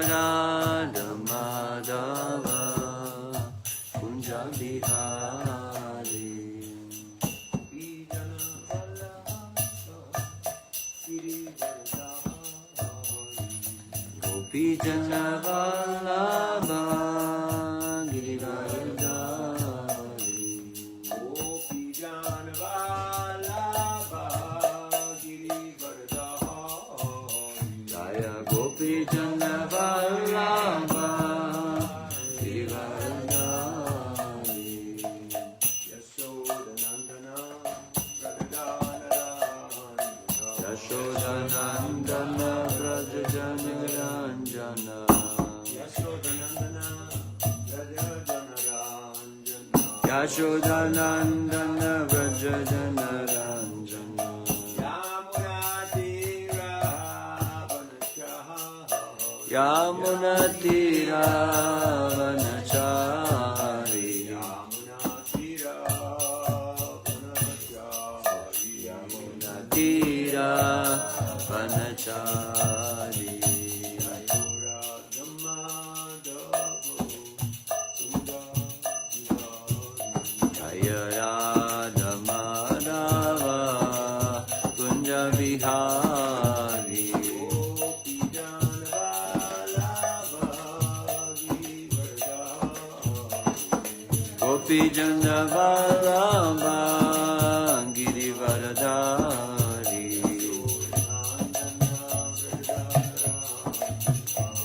Radha Madhava Kunja Bihari Gopi Jana Vallabha Girivardhari Gopi Jana Vallabha Girivardhari Jaya Gopi Jana Vallabha Girivardhari Yashodanandana Yashodanandana Vraja Janaranjana Yashodanandana Yashodanandana Vraja Janaranjana Yamuna Tira Vanachari Yamuna Tira Vanachari Jaya Radha Madhava Kunja Vihari Gopi Jana Vallabha Girivardhari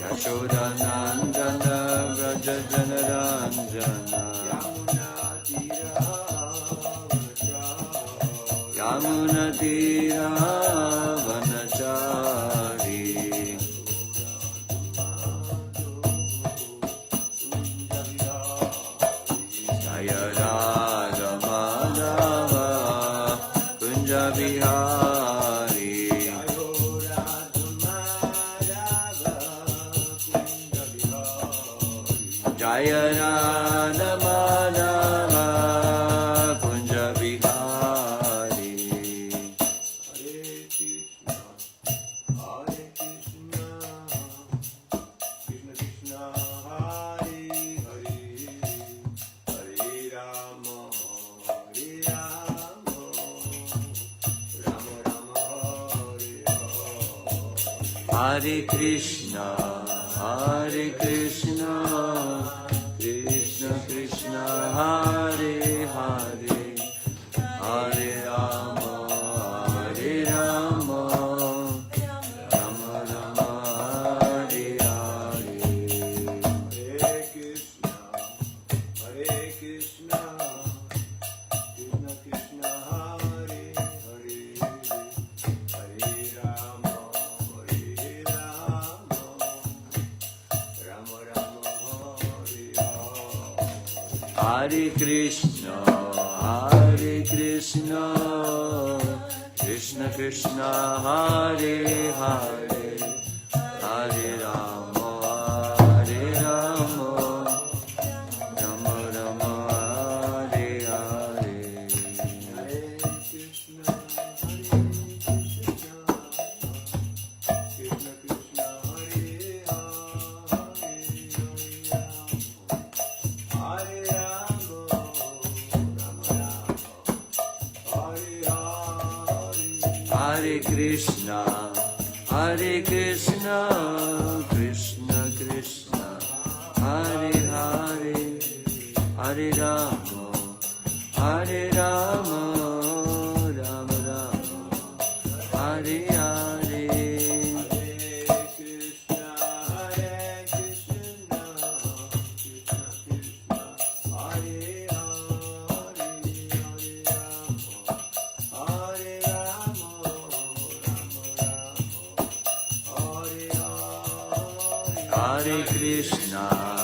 Yashodanandana Vraja Janaranjana Yamuna Tira Vanachari Jaya Radha Madhava Kunja Bihari Jaya Radha Madhava Kunja Bihari Hare Krishna Krishna Krishna Hare Hare Hare Rama Rama Rama Hare Hare Hare Krishna Krishna Krishna Hare Hare Hare Rama Rama Rama Hare Hare Hare Krishna Krishna Krishna Hare Hare Hare Rama Rama Rama Hare Hare Hare Krishna Krishna Krishna Hare Hare Hare Rama Rama Rama Hare Hare Hare Krishna Krishna Krishna Hare Hare Rama Hare Krishna Krishna Krishna Hare Hare Hare Rama Rama Rama Hare Hare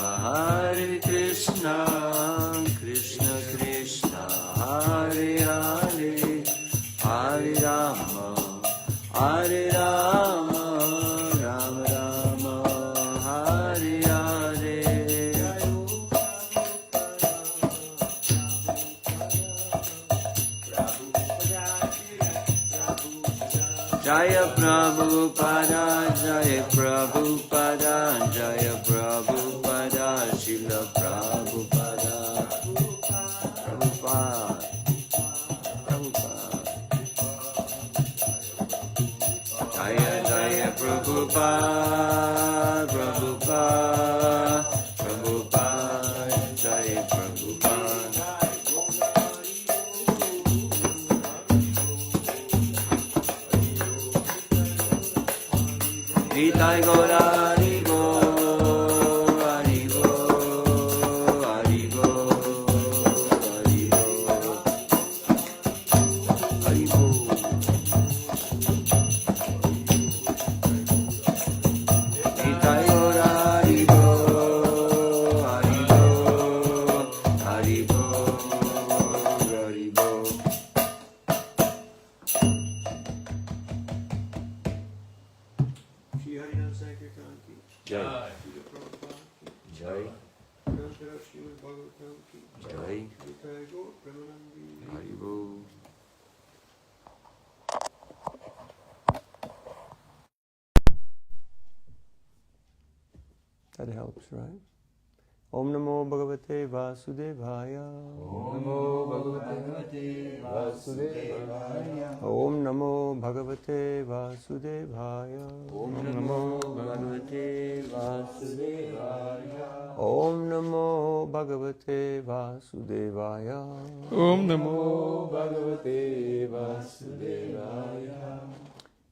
Hare Krishna Krishna Krishna Hare Hare Hare Rama Rama Rama Hare Hare Jaya Prabhupada, Jaya Prabhupada, Jaya Prabhupada, Srila Prabhupada, Prabhupada, Prabhupada. Jaya Jaya Prabhupada, Prabhupada, Prabhupada, Jaya Prabhupada. Nitai Gaura Haribo, Haribo, Haribo, Haribo, Haribo. Nitai Gaura Haribo, Haribo, Haribo, Haribo. Shri Harinam Sankirtan ki Jai. Shri Prabhupada ki Jai. Grantara Srimad Bhagavatam ki Jai. Nitai Gaur Premanandi Haribo. That helps, right? Om Namo Bhagavate Vasudevaya. Om Namo Bhagavate Vasudevaya. Om Namo Bhagavate Vasudevaya. Om Namo Bhagavate Vasudevaya. Om Namo Bhagavate Vasudevaya. Om Namo Bhagavate Vasudevaya.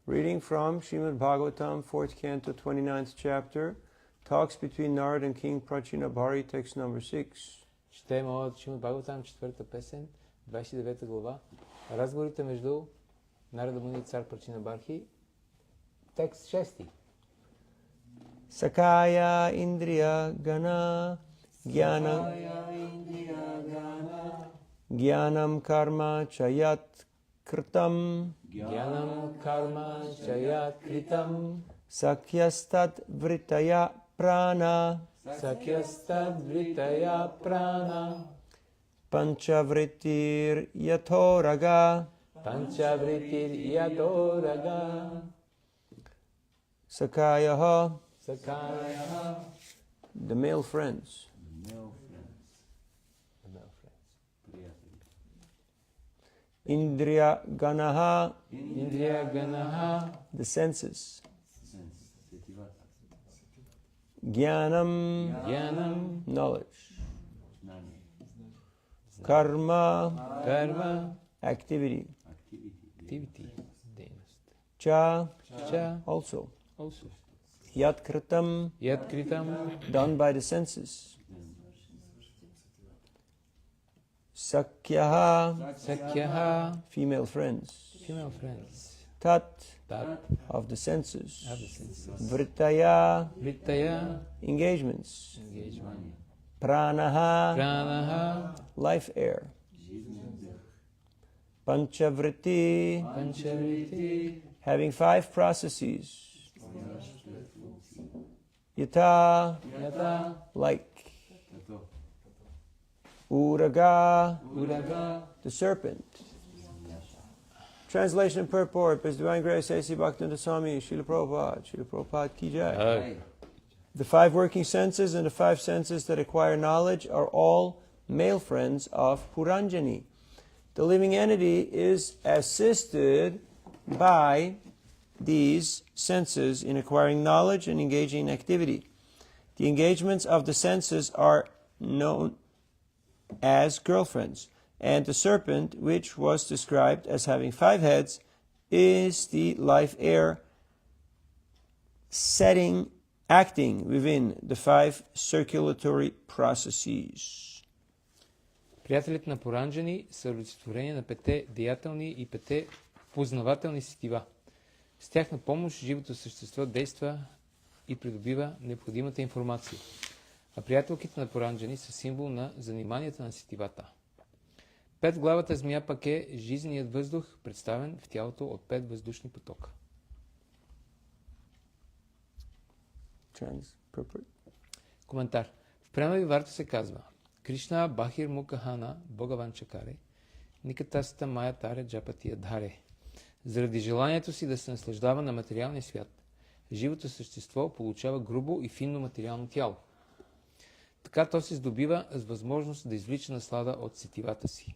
Reading from Srimad Bhagavatam, 4th Canto, 29th chapter, talks between Narad and King Prachinabhari, text number 6. Четем от Шримад Бхагаватам, 4-та песен, 29 глава. Разговорите между Нарада Муни и цар Прачинабархи. Текст 6. Sakaya Indriya Gana Jnana Jnanam Karma Chayat Kritam Gyanam Karma Chayat Kritam Sakyastat Vritaya Prana Sakyastad Vritaya Prana Panchavritir Yathoraga Panchavritir Yadoraga Sakayaha, Sakaya. the male friends. Indriya Ganaha, Indriya Ganaha. the senses. Jnanam, Jnanam. knowledge. Karma, Karma. activity. Activity. Дейност. Cha, Cha. also. Also. Yat Kritam, Yat Kritam. done by the senses. Sakyaha, Sakyaha. female friends. Female friends. Tat, Tat. of the senses. Of the senses. Vritaya, Vritaya. engagements. Engagement. Pranaha, Pranaha. life air. Panchavriti, Panchavritti. having 5 processes. Yata, Yata. like. Uraga, Uraga. the serpent. Translation and purport. His Divine Grace A.C. Bhaktivinoda Swami, Srila Prabhupada ki jai. The 5 working senses and the 5 senses that acquire knowledge are all male friends of Puranjani. The living entity is assisted by these senses in acquiring knowledge and engaging in activity. The engagements of the senses are known as girlfriends, and the serpent, which was described as having 5 heads, is the life air acting within the 5 circulatory processes. Приятелите на Пуранджани са олицетворение на 5 деятелни и 5 познавателни сетива. С тяхна помощ живото същество действа и придобива необходимата информация. А приятелките на Пуранджани са символ на заниманията на сетивата. 5 главата змия пък е жизненият въздух, представен в тялото от 5 въздушни потока. Коментар. В Премави Варта се казва: Кришна Бахир Мукахана Богаван Чакаре, Никатаста Майя Таре Джапатия Дхаре. Заради желанието си да се наслаждава на материалния свят, живото същество получава грубо и финно материално тяло. Така то се здобива с възможност да извлича наслада от сетивата си.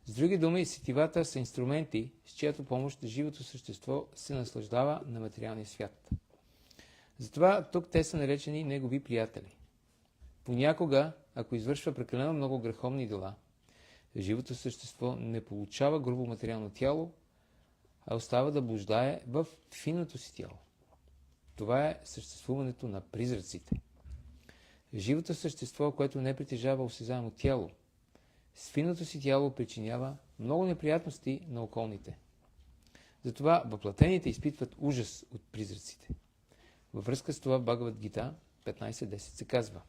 С други думи, сетивата са инструменти, с чиято помощ живото същество се наслаждава на материалния свят. Затова тук те са наречени негови приятели. Понякога, ако извършва прекалено много греховни дела, живото същество не получава грубо материално тяло, а остава да блуждае в финното си тяло. Това е съществуването на призраците. Живото същество, което не притежава осезаемо тяло, с финното си тяло причинява много неприятности на околните. Затова въплатените изпитват ужас от призраците. Във връзка с това в Бхагавад Гита 15.10 се казва: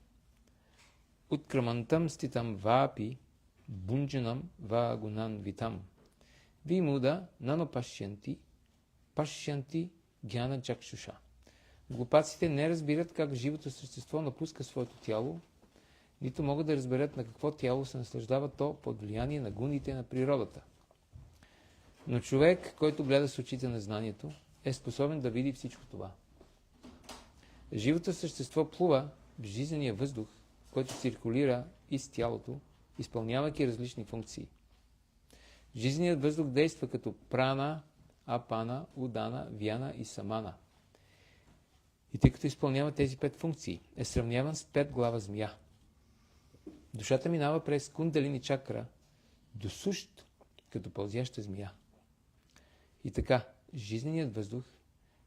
Уткрамантам ститам ваапи, бунджанам ваагунан витам, вимуда нанопашянти, пашянти гяна джакшуша. Глупаците не разбират как живото същество напуска своето тяло, нито могат да разберат на какво тяло се наслаждава то под влияние на гундите на природата. Но човек, който гледа с очите на знанието, е способен да види всичко това. Живото същество плува в жизнения въздух, който циркулира из тялото, изпълнявайки различни функции. Жизненият въздух действа като прана, апана, удана, вяна и самана. И тъй като изпълнява тези 5 функции, е сравняван с 5 глава змия. Душата минава през кундалини чакра до сущ, като пълзяща змия. И така, жизненият въздух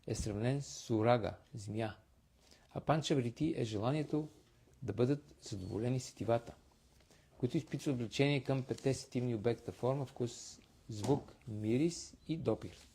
е сравнен с сурага, змия, а панчаврити е желанието да бъдат задоволени сетивата, които изпитват влечение към 5 сетивни обекта: форма, вкус, звук, мирис и допир.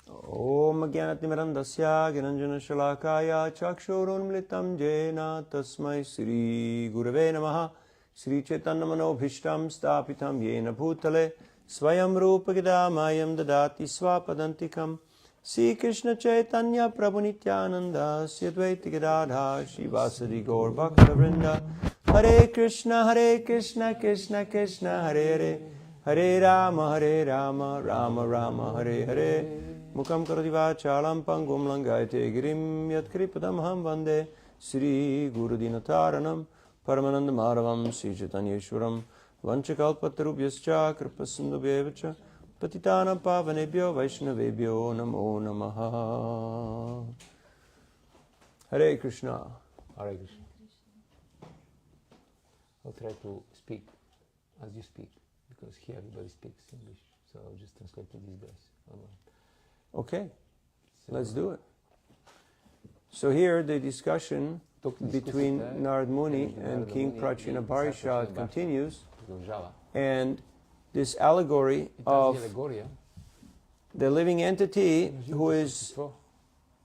Om Gyanatimirandasya Giranjana Shalakaya Chakshurunmlitam Jena Tasmai Sri Gurave Namaha Sri Chaitanya Manobhishtam Stapitam Yena Bhutale Swayam Rupa Gidamayam Dadati Swapadantikam Sri Krishna Chaitanya Prabhu Nityananda Syadvaiti Gadadha Shivasadi Gaur Bhakta Vrinda Hare Krishna Krishna Krishna Hare Hare Hare Rama Rama Rama Hare Hare Mukam karoti vachalam pangum langayate girim yat kripadamham vande Sri Guru Dinataranam Paramananda Madhavam Sri Chaitanyeshwaram Vanchakalpatarubhyascha Kripasindubhyevacha Patitana Pavanebhyo Vaishnavebhyo Namo Namaha. Hare Krishna. Hare Krishna. I'll try to speak as you speak, because here everybody speaks English, so I'll just translate to these guys. Okay, let's do it. So here the discussion between Narad Muni and King Prachina Parishad continues, and this allegory of the living entity who is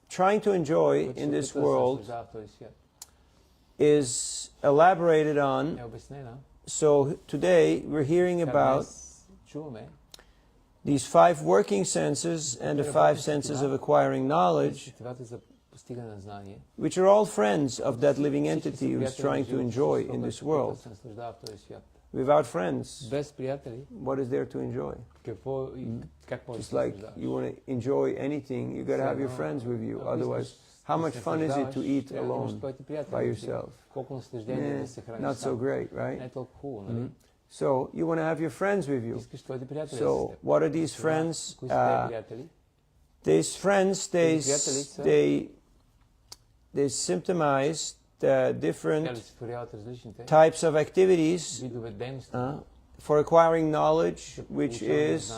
trying to enjoy in this world is elaborated on. So today we're hearing about these 5 working senses and the 5 senses of acquiring knowledge, which are all friends of that living entity who is trying to enjoy in this world. Without friends, what is there to enjoy? It's like you want to enjoy anything, you got to have your friends with you. Otherwise, how much fun is it to eat alone by yourself? Not so great, right? Mm-hmm. So you want to have your friends with you. So what are these friends? These friends, they symptomize the different types of activities for acquiring knowledge, which is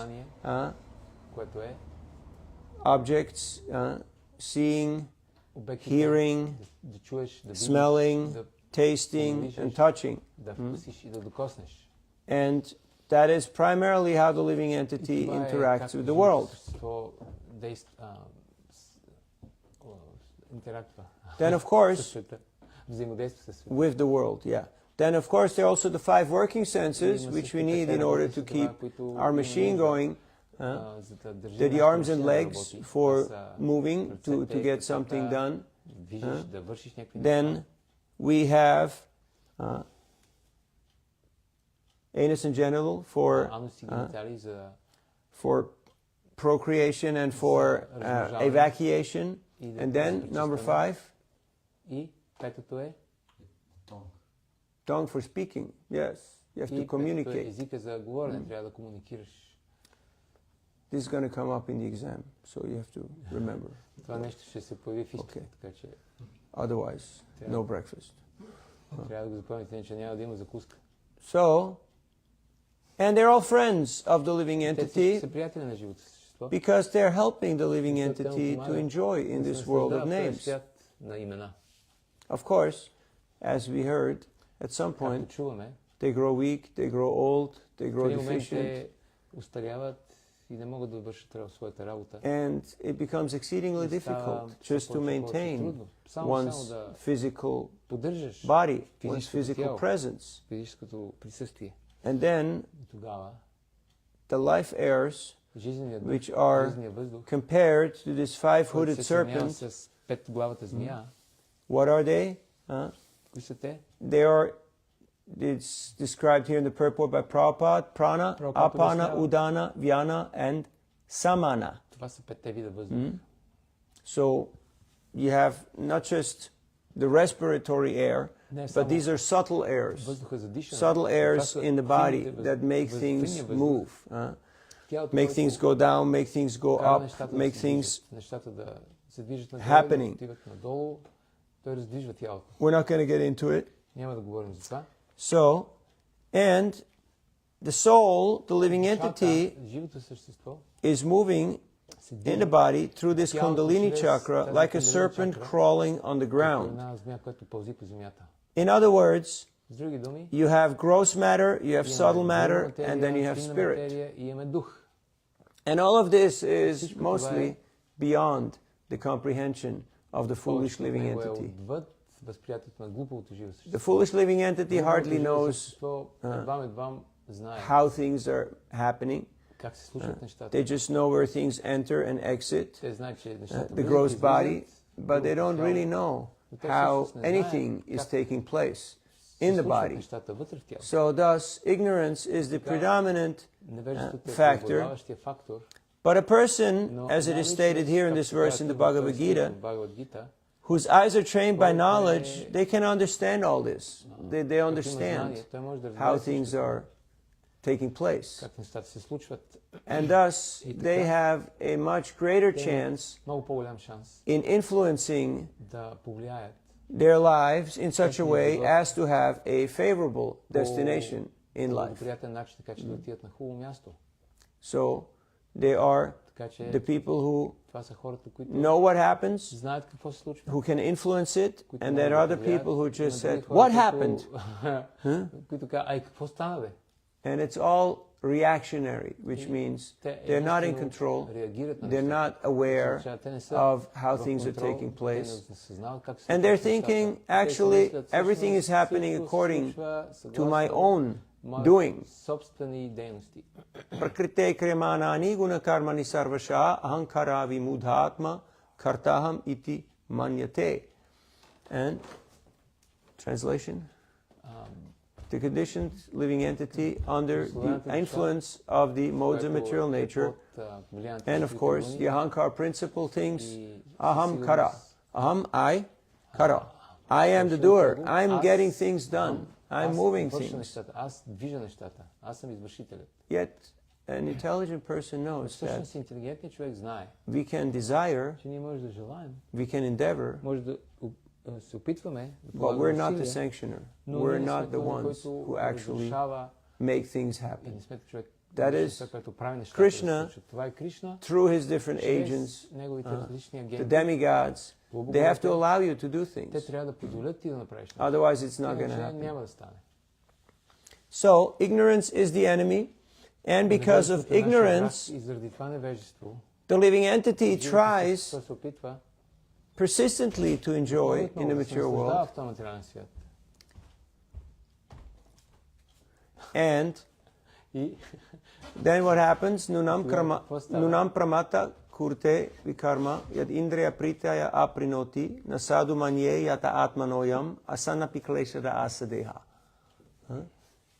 objects, seeing, hearing, smelling, tasting, and touching. And that is primarily how the living entity interacts with the world. Then of course, with the world, yeah. Then of course there are also the 5 working senses which we need in order to keep our machine going. They're the arms and legs for moving, to get something done. Then we have anus and genital for procreation and for evacuation. And then, number 5, И петото е tongue for speaking. Yes, you have to петото е communicate. езика за говорене, трябва да комуникираш. This is going to come up in the exam, so you have to remember. Това нещо ще се появи в изпита, така че Otherwise, no breakfast. трябва да го запомните, че няма да има закуска. So, and they're all friends of the living Те всички са entity приятели на живото същество. because they're helping the living entity to enjoy in this world of names. Свят на имена. Of course, as we heard, at some Както point, чуваме, they grow weak, they grow old, they в grow един момент deficient, те устаряват и не могат да вършат своята работа. and it becomes exceedingly И става difficult just to maintain трудно. Само one's да physical поддържаш body, one's физическото physical тяло, presence. физическото присъствие. And then И тогава the life airs, жизненият дух, which are жизненият въздух, compared to this five-hooded който се сравнява serpent, с петглавата змия, what are they? Huh? кои са те? They are, it's described here in the purport by Prabhupada, Prana, Prabhupada Apana, обяснява. Udana, Vyana, and Samana. Това са петте вида въздух. So you have not just the respiratory air, Не but само these are subtle airs. въздуха за дишане. Subtle Това airs са in the body фините that make финния things въздух. move. Тялото, Make което things go down, make things go кара up, нещата make да се things... движат, нещата да се движат happening. надолу, да отиват надолу. Той раздвижва тялото. We're not going to get into it. Няма да говорим за това. So, and the soul, the living entity, Живото същество is moving се in движи the body through this Тялото Kundalini чрез chakra тази like a Kundalini serpent чакра, crawling on the като ground. една змия, която пълзи по земята. In other words, С други думи, you have gross matter, you have subtle имаме matter, груба материя, and then you have финна spirit. материя и имаме дух. And all of this is Всичко това mostly е beyond the comprehension of the foolish Повечето от living него е entity. отвъд възприятието на глуповото живо The същество. foolish living entity Глуповото hardly живо knows същество едвам знае how things are happening. как се случват нещата. They just know where things enter and exit, Те знаят, че нещата the влизат gross и body, излизат, but they don't грубото really тяло. know те how всъщност не знаят anything is как taking place се in the случват body. нещата вътре в тялото. So thus, ignorance is the predominant Невежеството е factor. преобладаващия фактор. But a person, Но as it is една stated личност, here in както this verse in the казва Bhagavad в Gita, Бхагавад Гита, whose eyes are trained by който knowledge, they can understand all this. They който има understand знание, той може да how разбере things всичко, are taking place. как нещата се случват. And thus, they have a much greater Те имат chance много по-голям шанс in influencing да повлияят their lives in such a way as to have a favorable destination in по life. благоприятен начин, така че да отидат на хубаво място. So, they are Така че the people who това са хората, които know what happens, знаят какво се случва. who can influence it, които and могат there да are other повлияят. people who Има just други said, хора, what които- happened? които казват, ай, какво стана, бе? And it's all reactionary, which means Те they're not in единствено control, реагират на they're нещата. not aware Означава, те не са of how в things are контрол, taking те не place. осъзнават как се And they're случват thinking, нещата. Те actually, си мислят, everything is всъщност, happening всичко се according случва to my съгласно own моите doing. собствени дейности. Prakrite kremanani guna karmani sarvasha ahankara vimudhatma kartaham iti manyate. And translation? The conditioned living entity under the influence of the modes of material nature, and of course the ahankar principle thinks aham kara, aham I kara. I am the doer. I'm getting things done. I'm moving things. Аз движа нещата. Аз съм извършителят. Yet an intelligent person knows that Всъщност интелигентният човек знае, we can desire, че ние може да желаем, we can endeavor, може да се опитваме, да but we're not the полагаме усилия, sanctioner. но We're ние not сме the този, ones който who actually разрушава make things и happen. не сме човек, That is който прави нещата да се Krishna, случат. Това е Кришна, through his different чрез agents, неговите различни the агенти. demigods, they have to allow you to do Те things. трябва да позволят ти да направиш нещата. Otherwise, it's not going to Иначе happen. няма да стане. So, ignorance is the enemy, and because of Невежеството е нашия ignorance, враг и заради това невежество, the living entity живото tries същество се опитва persistently to enjoy отново in the да се material наслаждава world, в този материален свят. and И then what happens? Какво става? Nunam pramata kurte vikarma yad indriya pritaya aprinoti nasadu manye yata atmanoyam asana pikleshada asadeha.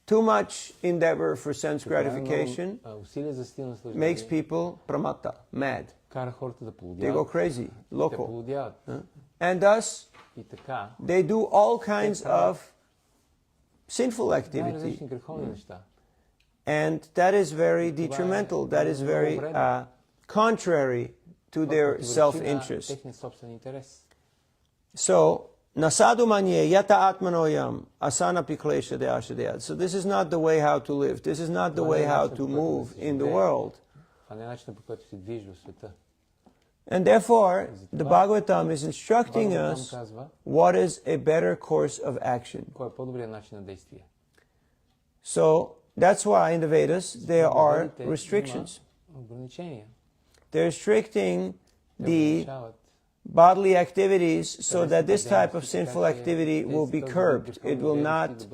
Too much endeavor for sense Прекалено gratification усилие за стил makes наслаждение people pramata, mad. кара хората да They go полудяват. crazy, Те loco. полудяват. And thus, И така, they do all kinds of sinful activity. най-различни греховни неща. And that is very detrimental. That is very contrary to their self-interest. Техния собствен интерес. So, nasadu manye yata atmanoyam asana piklesha de ashadeyad. So this is not the way how to live. This is not the way how to move in the world. Това не е начинът, по който се движи в света. And therefore, the Bhagavatam is instructing us what is a better course of action. Кой е по-добрият начин на действие? So, that's why in the Vedas there are restrictions. Ограничения. They're restricting Те the ограничават bodily activities so that this type of sinful activity will be curbed. It will not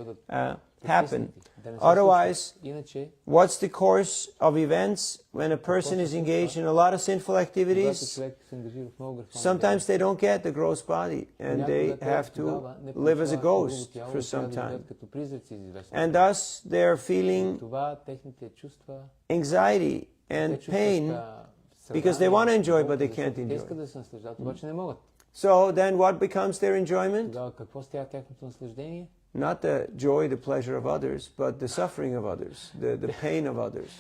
happen. Otherwise, Иначе, what's the course of events when a person is engaged in a lot of sinful когато activities? човек се ангажира в много греховни Sometimes they don't get the gross body and they have to live as a ghost for some time. като призраци за известно And време. thus they are feeling Това техните чувства, anxiety and pain because they want to enjoy but they can't Те enjoy. искат да се наслаждават, обаче не могат. So then what becomes their enjoyment? Тогава какво става тяхното наслаждение? Not the joy, the pleasure of others, but the suffering of others, the pain of others.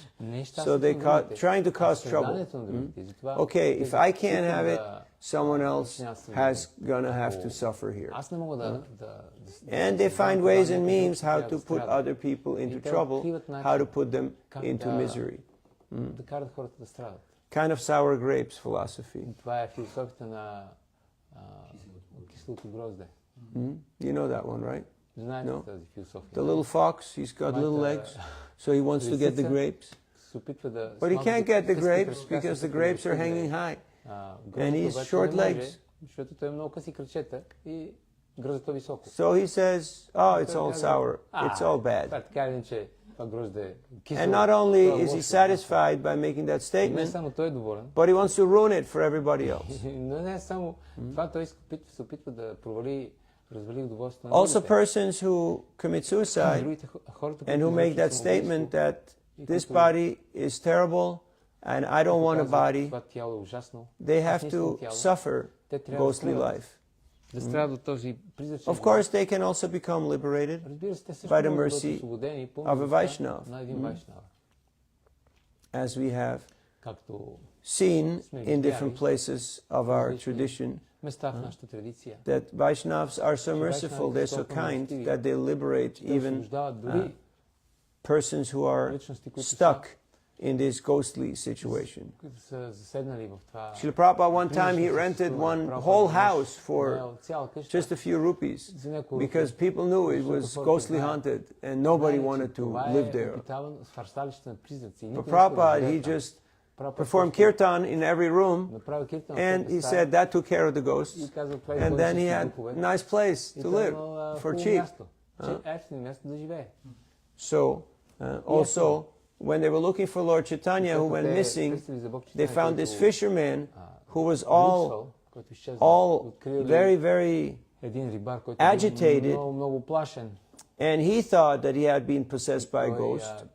So they trying to cause trouble. Okay, if I can't have it, someone else has gonna have to suffer here. Аз не мога да And they find ways and means how to put other people into trouble, how to put them into misery. да карат хората да страдат. Kind of sour grapes philosophy. Това е философията на киселото грозде. You know that one, right? Знаете No. тази философия. The little fox, he's got little legs, so he wants to get the grapes. Се опитва да But he can't get the grapes because the grapes are hanging high. And he's short legs. Защото той е много къси крачета и гроздето е високо. So he says, oh, it's all sour. It's all bad. Това така или иначе, това грозде е кисело. And not only is he satisfied by making that Не statement, само той е доволен, but he wants to ruin it for everybody else. но не само това, той се опитва да развали удоволствието на Also, другите. persons who commit suicide Другите хората, and who които make that извършват statement самоубийство, that this body is terrible and I don't want a body, това тяло е ужасно, they аз have не искам to тяло, suffer те трябва да ghostly страдат. life. Да страдат от този призрачен Of course, they can also become liberated Разбира се, те също by the могат да mercy бъдат освободени по of a милостта Vaishnava. на един Вайшнава. as we have Както seen in different places of our tradition, места в нашата традиция. that Vaishnavas are so merciful, they're so kind, that they liberate Те even освобождават дори persons who are личности, които stuck in this ghostly situation. които са заседнали в това. Srila Prabhupada, one time he rented one whole house for цяла къща just a few rupees за няколко because people knew it was ghostly haunted and nobody wanted to live there. But Prabhupada, he just performed kirtan in every room and he said that took care of the ghosts and then he had a nice place to live for cheap. So also when they were looking for Lord Chaitanya who went missing, they found this fisherman who was all very, very agitated, and he thought that he had been possessed by a ghost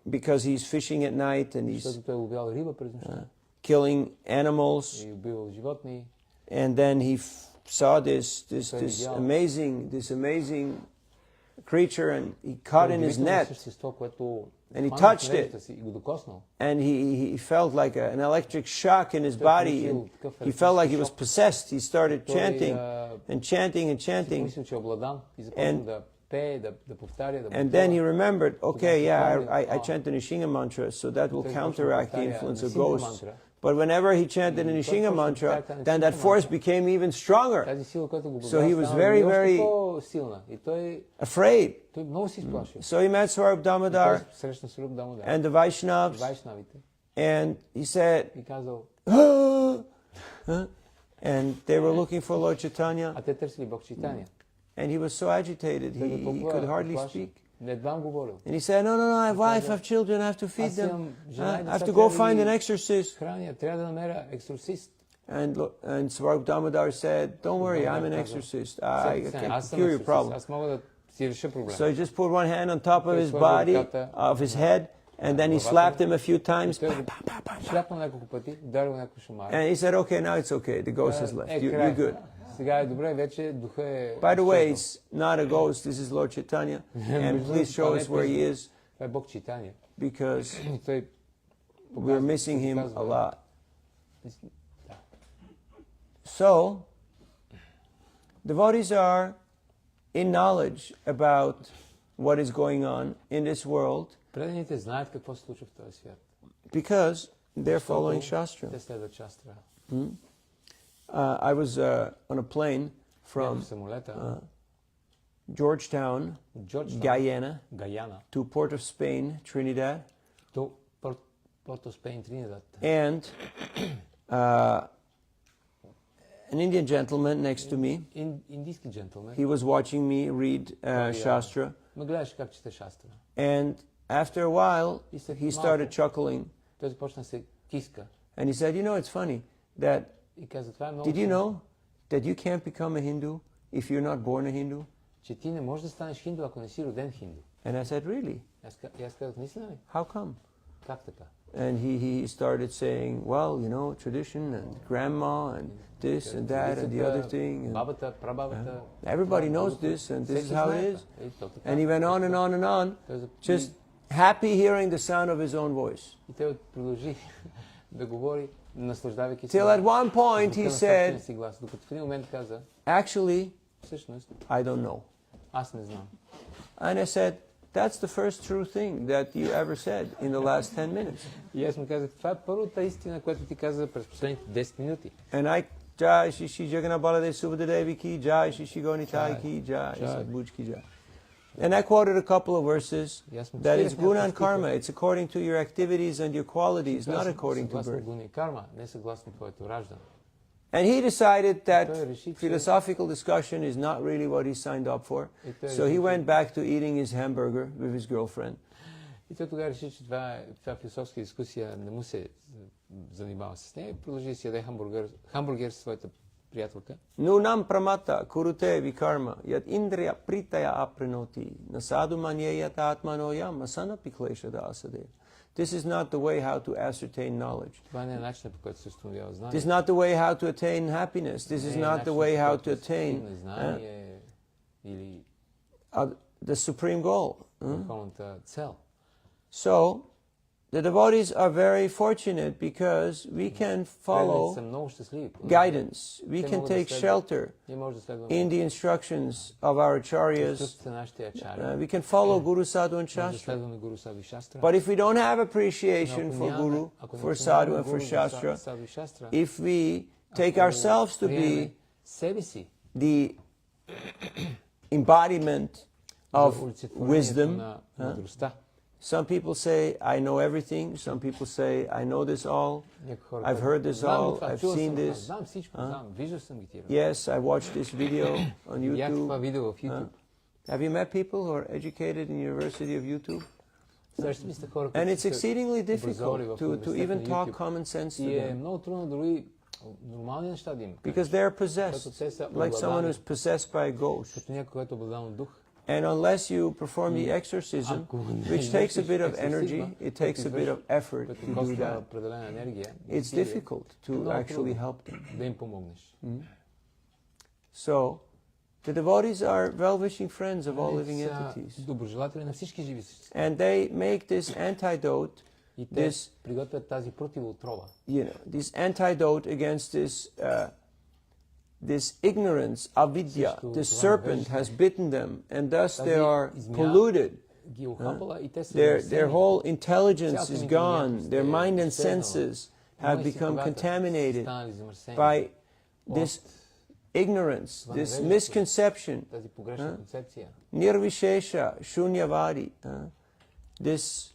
because he's fishing at night and he's killing animals, and then he saw this amazing creature and he caught in his net and he touched it and he felt like an electric shock in his body and he felt like he was possessed. He started chanting and chanting and chanting and then he remembered, okay, yeah, I chant the Nishinga mantra, so that will counteract the influence of ghosts. But whenever he chanted the Nishinga mantra, then that force became even stronger. So he was very, very afraid. So he met Swarup Damodar and the Vaishnavas, and he said, and they were looking for Lord Chaitanya, and he was so agitated, he could hardly speak. And he said, no, I have wife, I have children, I have to feed them. I have to go find an exorcist. And Swarup Damodar said, don't worry, I'm an exorcist. I can cure your problem. ти реша проблема. So he just put one hand on top of Той his сложи body, ръката of his head, and then he главата slapped му. him a few times. Той го шляпна няколко пъти, ударил няколко шамара. And he said, okay, now it's okay. The ghost has left. You're край. good. Сега е добре, вече духа е... By the way, изчезнал. it's not a ghost. This is Lord Chaitanya. And please show us where he is, Това е Бог Чайтания. because И той we're missing him a lot. Да. So, devotees are in knowledge about what is going on in this world Преданите знаят какво се случва в този свят. because they're following Те Shastra. следват шастра. I was on a plane В from самолета, Georgetown, Джорджтаун, Guyana, Гаяна, to Port of Spain, Trinidad, до Порто Спейн, Тринидад. and an Indian gentleman next to me. Индийски джентълмен. He was watching me read Shastra, Ме гледаше как чете шастра. and after a while, he started chuckling, Той започна да се киска. and he said, "You know, it's funny that И каза, това е много did you смешно, know that you can't become a Hindu if you're not born a Hindu?" че ти не можеш да станеш хинду, ако не си роден хинду. And I said, "Really? Аз казах, наистина ли? How come?" Как така? And he started saying, "Well, you know, tradition and grandma and this and that and the other thing." And Бабата, прабабата. everybody knows this, and this is how it is. И And he went on and on and on, just happy hearing the sound of his own voice. той продължи да говори, наслаждавайки Till at one point he said, си глас. Докато в един момент каза, "Actually, всъщност, I don't know." аз не знам. And I said, "That's the first true thing that you ever said in the last 10 minutes." И аз му казах, това е първата истина, която ти каза през последните 10 минути. And I, Jai Shishi Jagannath Baladev Subhadevi ki, Jai Shishi Gonitai ki, Jai Sadbuj ki Jai. And I quoted a couple of verses that it's guna and karma. It's according to your activities and your qualities, not according to birth. Гуна и карма, не съгласно твоето раждане. And he decided that philosophical discussion is not really what he signed up for. So he went back to eating his hamburger with his girlfriend. И той тогава реши, че това философска дискусия не му се занимава с нея. Продължи да си яде хамбургер със своята приятелка. Nunam pramata kurute vikarma yat indriya pritaya aprinoti nasadu manyayat atmanoyam asana piklesha dasade. This is not the way how to ascertain knowledge. Това не е начинът, по който се установява знание. This is not the way how to attain happiness. This is not the way how to attain знание или the supreme goal. върховната цел. So, the devotees are very fortunate because we can follow Са много щастливи. guidance. We Те can могат да take следват. shelter Ние може да следваме in the instructions of our acharyas. инструкциите на нашите ачари. We can follow Guru Sadhu and Може да Shastra. следваме Гуру Саду и Шастра. But if we don't have appreciation for Guru, for Sadhu and for Shastra, if we take ourselves to be себе си the embodiment of wisdom, на мъдростта. some people say, "I know everything." Some people say, "I know this all. I've heard this all. I've seen this." Знам всичко, знам, виждал съм ги тия. Yes, I watched this video on Видях това YouTube. видео в YouTube. Have you met people who are educated in University of YouTube? Срещали сте хора, And it's които са exceedingly образовали difficult в to университета even на talk YouTube. common sense to И е them много трудно дори нормални неща да има. because they're possessed, like someone who's possessed by a ghost. Като някой, който е обладан от дух. And unless you perform the exorcism, which takes a bit of energy, it takes a bit of effort Като to do коства that, определена енергия, it's difficult to actually help them. да им помогнеш. So, the devotees are well-wishing friends of all living Са entities. доброжелатели на всички живи същества. And they make this antidote, И те this, приготвят тази противоотрова. this antidote against this ignorance, avidya. The serpent has bitten them, and thus they are polluted. Ги ухапала и те са Their замърсени. whole intelligence is Цялата gone. интелигентност Their mind and изчезнала. senses have become contaminated Станали замърсени. by this ignorance, this misconception, Тази погрешна концепция. nirvishesha, shunyavadi, this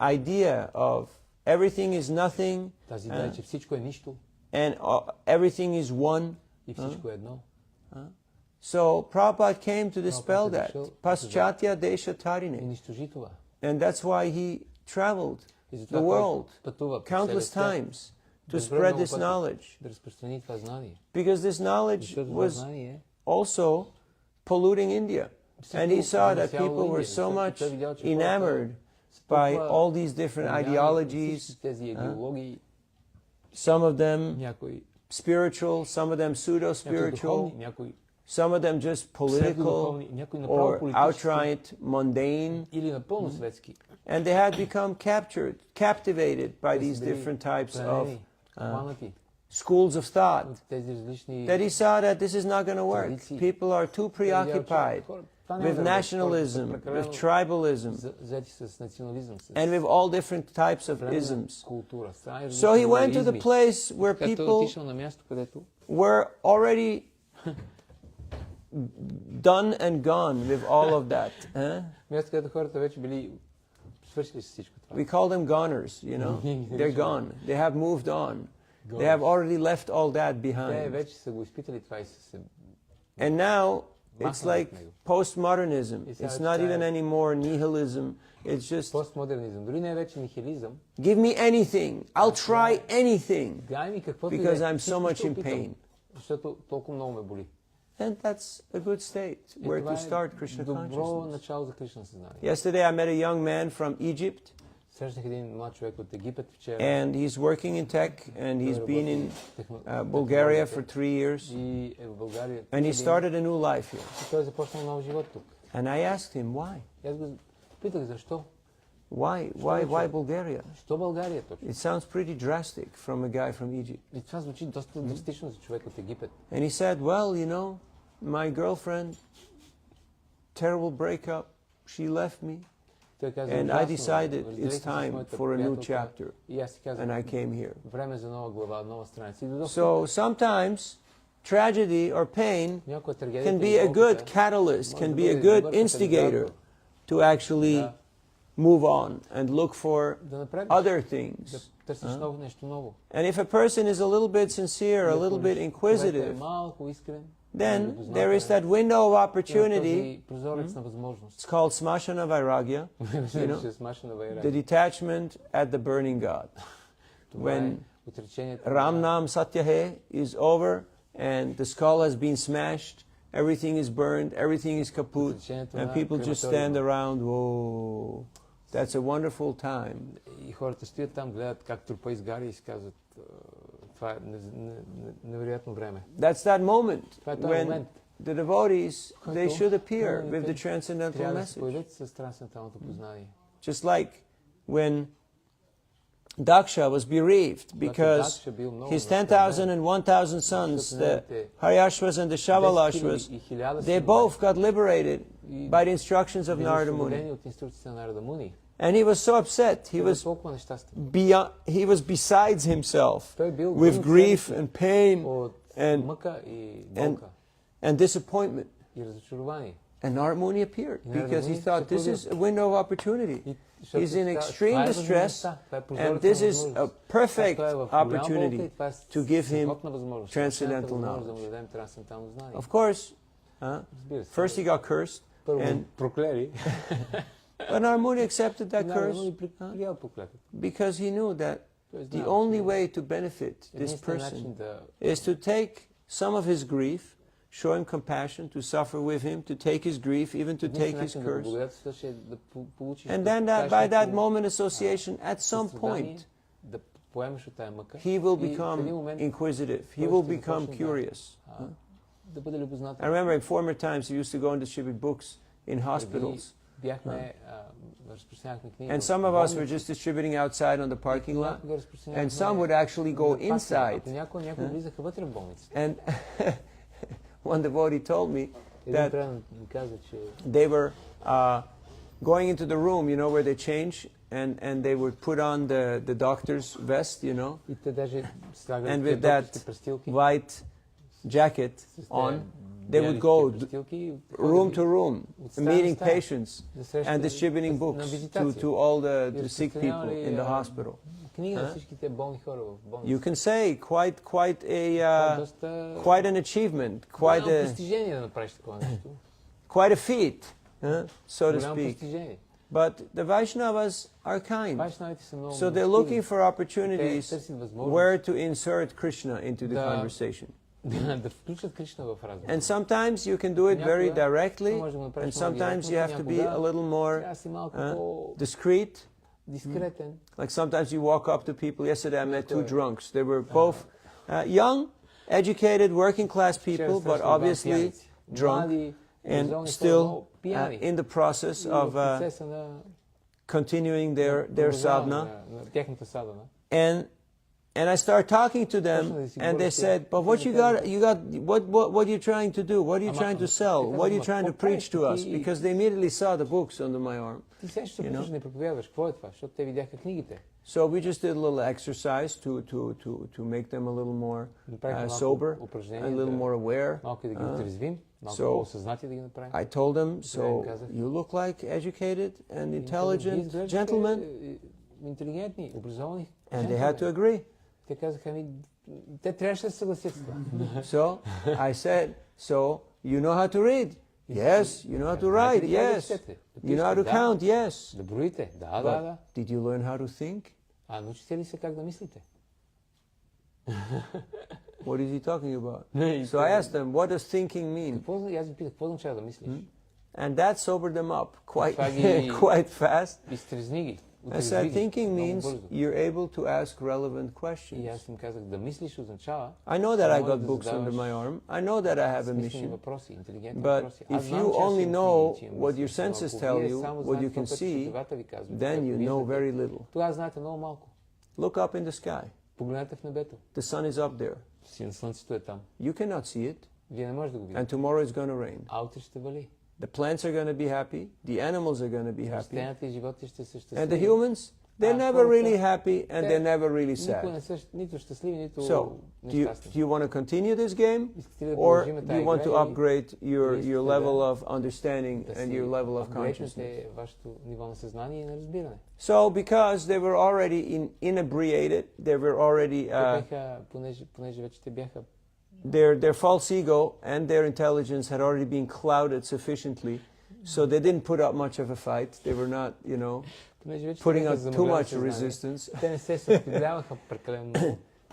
idea of everything is nothing Тази идея, че всичко е нищо and everything is one. и всичко е едно. So Prabhupada came to dispel Prabhupada that. дошъл Paschatya И Desha Tarine. унищожи това. And that's why he traveled И затова the той world пътува по countless целия свят, times to безброй spread много this пъти, knowledge. да разпространи това знание. Because this knowledge Защото това was знание also polluting India. And he saw that people were so much enamored by all these different ideologies, some of them spiritual, some of them pseudo-spiritual, some of them just political or outright mundane. And they had become captivated by these different types of schools of thought, that he saw that this is not going to work. People are too preoccupied with nationalism, with tribalism, and with all different types of isms. So he went to the place where people were already done and gone with all of that. We call them goners, you know. They're gone. They have moved on. They have already left all that behind. And now it's like postmodernism. It's not even anymore nihilism. It's just give me anything. I'll try anything because I'm so much in pain. And that's a good state where to start Krishna consciousness. Yesterday I met a young man from Egypt. And he's working in tech, and he's been in Bulgaria for 3 years. And he started a new life here. And I asked him, why? Why Bulgaria? It sounds pretty drastic from a guy from Egypt. And he said, well, you know, my girlfriend, terrible breakup, she left me. And I decided it's time for a new chapter. And I came here. So sometimes tragedy or pain can be a good catalyst, can be a good instigator to actually move on and look for other things. And if a person is a little bit sincere, a little bit inquisitive, then there is that window of opportunity. It's called smashana vairagya, you know, the detachment at the burning God. When Ram Nam Satyahe is over and the skull has been smashed, everything is burned, everything is kaput, and people just stand around, whoa, that's a wonderful time. That's that moment when the devotees, they should appear with the transcendental message. Just like when Daksha was bereaved because his 10,000 and 1,000 sons, the Haryashvas and the Shavalashvas, they both got liberated by the instructions of Narada Muni. And he was so upset. He was besides himself with grief and pain and disappointment. And Narada Muni appeared because he thought this is a window of opportunity. He's in extreme distress, and this is a perfect opportunity to give him transcendental knowledge. Of course, first he got cursed, and but Narada Muni accepted that curse because he knew that the only way to benefit this person is to take some of his grief, show him compassion, to suffer with him, to take his grief, even to take his curse. And then by that moment association, at some point, he will become inquisitive. He will become curious. I remember in former times he used to go and distribute books in hospitals. And some of us were just distributing outside on the parking lot, and some would actually go inside. And one devotee told me that they were going into the room, you know, where they change, and they would put on the doctor's vest, you know, and with that white jacket on, they would go room to room, meeting patients and distributing books to all the sick people in the hospital. You can say quite an achievement, quite a feat, so to speak. But the Vaishnavas are kind, so they're looking for opportunities where to insert Krishna into the conversation. Да включат Кришна в разговора. And sometimes you can do it very directly, and sometimes you have to be a little more discreet. Дискретен. Like sometimes you walk up to people. Yesterday I met two drunks. They were both young, educated, working class people, but obviously drunk and still in the process of continuing their sadhana. And I started talking to them, and they said, "But what what are you trying to do? What are you trying to sell? What are you trying to preach to us?" Because they immediately saw the books under my arm. So we just did a little exercise to make them a little more sober, a little more aware. So I told them, "So you look like educated and intelligent gentlemen," and they had to agree. So I said, "So you know how to read?" "Yes." "You know how to write?" "Yes." "You know how to count?" "Yes." "But did you learn how to think?" Научите ли се как да мислите? What is he talking about? So I asked them, "What does thinking mean?" Аз ви питах, какво означава да мислиш? And that sobered them up quite fast. Изтрезни ги. I said, thinking means you're able to ask relevant questions. И аз им казах, да мислиш означава... I know that I got books under my arm. I know that I have a mission. But if you only know what your senses tell you, what you can see, then you know very little. Тогава знаете много малко. Look up in the sky. Погледнете в небето. The sun is up there. Слънцето е там. You cannot see it. Вие не можете да го видите. And tomorrow it's going to rain. А утре ще вали. The plants are going to be happy. The animals are going to be happy. Растенията и животите ще са щастливи. And the humans, they're never really happy and they're never really sad. Никога не са нито щастливи, нито So, нещастни. do you want to continue this game, or do you want to upgrade your level of understanding and your level of consciousness? Вашето ниво на съзнание и на разбиране. So, because they were already inebriated, they were already понеже вече те бяха their false ego and their intelligence had already been clouded sufficiently, so they didn't put up much of a fight. They were not, putting out too much resistance.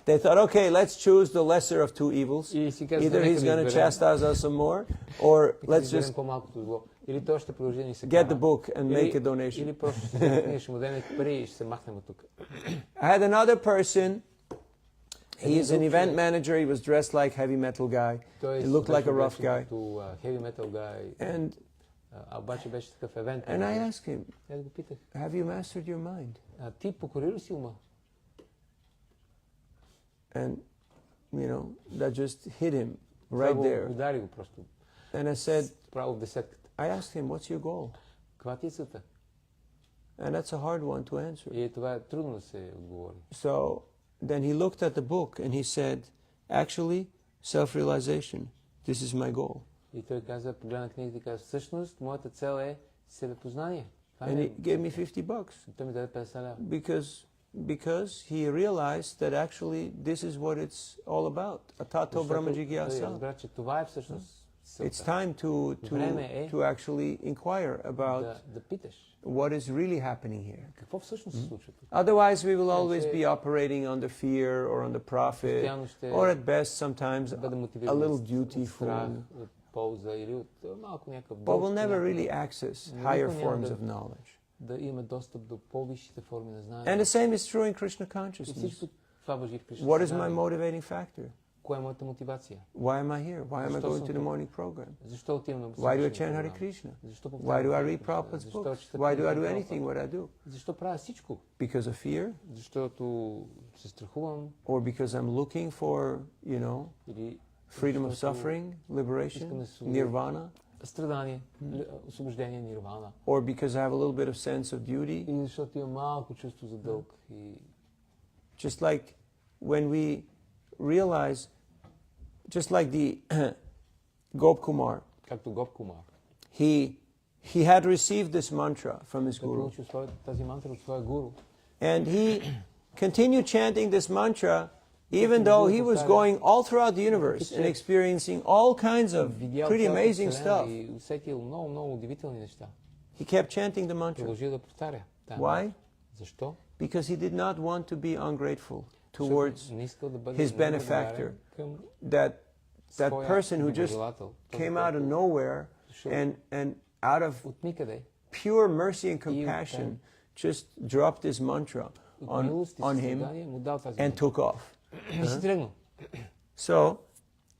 They thought, okay, let's choose the lesser of two evils. Either he's going to chastise us some more, or let's just get the book and make a donation. I had another person. He's an event manager. He was dressed like heavy metal guy. He looked like a rough guy. And I asked him, "Have you mastered your mind?" And that just hit him right there. And I said, I asked him, "What's your goal?" And that's a hard one to answer. So then he looked at the book and he said, "Actually, self-realization. This is my goal." И той каза, погледна книгата и каза, всъщност, моята цел е себепознание. And he gave me $50. Той ми даде 50 лева. Because he realized that actually this is what it's all about. Atato Brahma Jigyasa. Разбра, че това е всъщност целта. It's time to actually inquire about what is really happening here. Какво всъщност се случва тук? Otherwise we will always be operating under fear or under profit, or at best sometimes a little dutiful. But we'll never really access higher forms of knowledge. And the same is true in Krishna consciousness. What is my motivating factor? Why am I here? Why am I going to the morning program? Why do I chant Hare Krishna? Why do I read Prabhupada's books? Why do I do anything what I do? Because of fear? Or because I'm looking for, freedom of suffering, liberation, nirvana? Or because I have a little bit of sense of duty? Just like when we realize, just like the Gop Kumar, he had received this mantra from his guru. And he continued chanting this mantra even though he was going all throughout the universe and experiencing all kinds of pretty amazing stuff. He kept chanting the mantra. Why? Because he did not want to be ungrateful towards his benefactor, that that своя person who just доброжелател, този, came out of който nowhere дошъл and out of от никъде, pure mercy and И от compassion just dropped this mantra от милост и on him състрадание му дал тази and мъдрост. took off. И си тръгнал. So,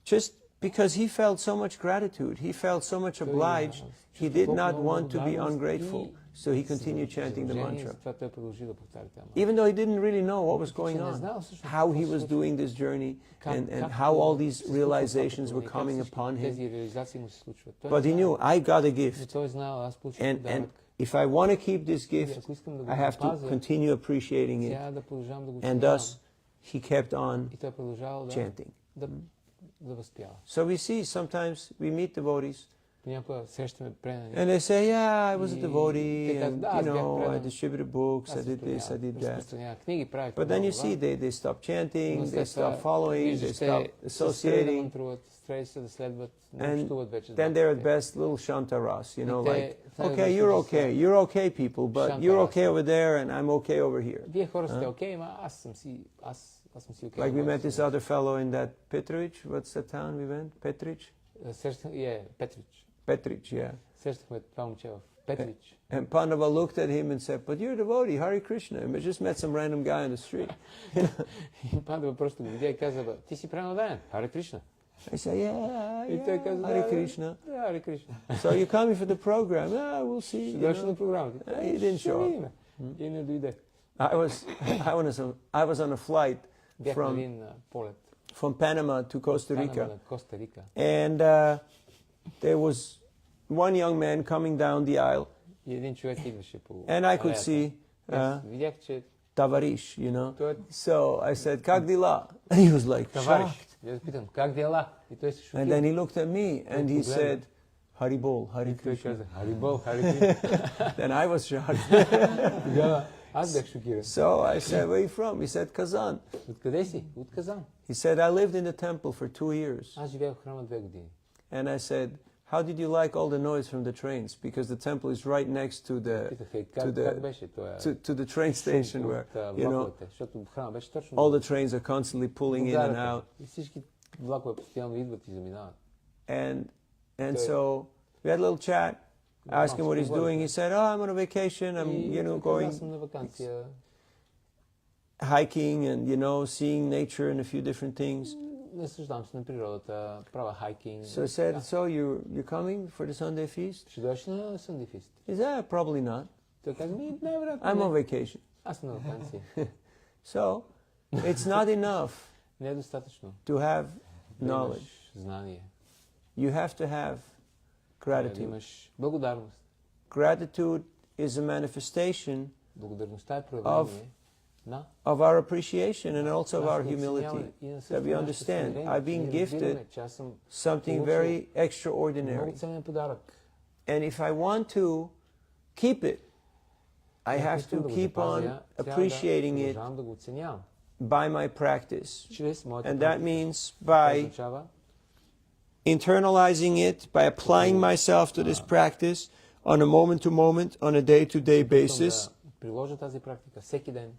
just because he felt so much gratitude, he felt so much obliged, he did not want to be ungrateful, so he continued chanting the mantra. Затова той продължи да повтаря тази мантра. Even though he didn't really know what was going on, how he was doing this journey, and how all these realizations were coming upon him. Тези реализации му се случват. But he knew, I got a Но gift, той знал, аз получих and подарък. if I want to keep this gift, Ако искам да го I have to запазя, continue appreciating it. трябва да продължавам да го And оценявам. thus, he kept on И той продължава chanting. да възпява. So we see sometimes we meet devotees, Понякога срещаме преданни. and they say, yeah, I was a devotee, Те казват, and да, аз бях I предан. distributed books, I Аз did this, I did that. разпространявах книги, правих But then you това. see, they stop chanting, Но they след това stop following, they виждаш, stop те се спират да associating, мантруват, спрели се да следват, не and общуват вече с then they're at братите. best little shantaras, you know, И те like, най-добре okay, ще you're са okay, you're okay, people, but you're Shantaras. okay over there, and I'm okay over here. Вие хора сте окей, ма аз съм си окей. Like we met this other fellow in that Petrich, what's the town we went? Petrich? Петрич. Petrich, yeah. Срещахме това момче в Петрич. And Pandava looked at him and said, but you're a devotee, Hare Krishna. And we just met some random guy on the street. И Пандава просто го видя и каза, бе, ти си правилен, Харе Кришна. I said, yeah, И той каза, Hare Krishna. Да, Харе Кришна. So you're coming for the program? Yeah, we'll see. Ще you дойш know. на програмата. He didn't Ще show up. видим. И не дойде. I was on a flight Бях на from, един полет. from Panama to Costa Панама Rica. на Коста Рика. And there was one young man coming down the aisle. И един човек идваше по And I could алеята. see Аз видях, че Tavarish, you know. той е So I said, Kak dila? And he was like, товарищ. shocked. И аз питам, как дела? И той се And шокира. then he looked at me and he said, Haribol, Hare И той Krishna. каза, Харибол, Харе Кришна. Then I was shocked. Тогава аз бях шокиран. So I said, where are you from? He said, Kazan. Откъде си? От Казан. He said, I lived in the temple for 2 years. Аз живеех в храма 2 години. And I said, how did you like all the noise from the trains? Because the temple is right next to the Питах, to как the беше това? to the train station where, you know, защото храма беше точно all the trains are constantly pulling in and out. И всички влакове постоянно идват и заминават. And so we had a little chat. I asked him what he's doing. He said, oh, I'm on a vacation. I'm, you know, going Аз съм на вакансия. hiking and, you know, seeing nature and a few different things. Наслаждавам се на природата, правя хайкинг. So I said, so you're coming for the Sunday feast? Ще дойдеш на Sunday Feast? He said, probably not. Той каза, най-вероятно I'm on не. vacation. Аз съм на вакансия. So it's not enough Не е достатъчно to have да knowledge. имаш знание, You have to have да gratitude. имаш благодарност. Gratitude is a manifestation Благодарността е проявление на of our appreciation and also of our нашето humility. оценяване и на That също we нашето understand. смирение, I've че been ние разбираме, gifted че аз съм something very extraordinary. много ценен подарък. And if I want to keep it, I Ако have искам to да го keep запазя, on трябва appreciating да it продължавам да го оценявам. by my practice. Чрез моята And that практика. means Това by означава internalizing it, by applying myself to this practice on a moment to moment, on a day to day basis, да приложа тази практика всеки ден.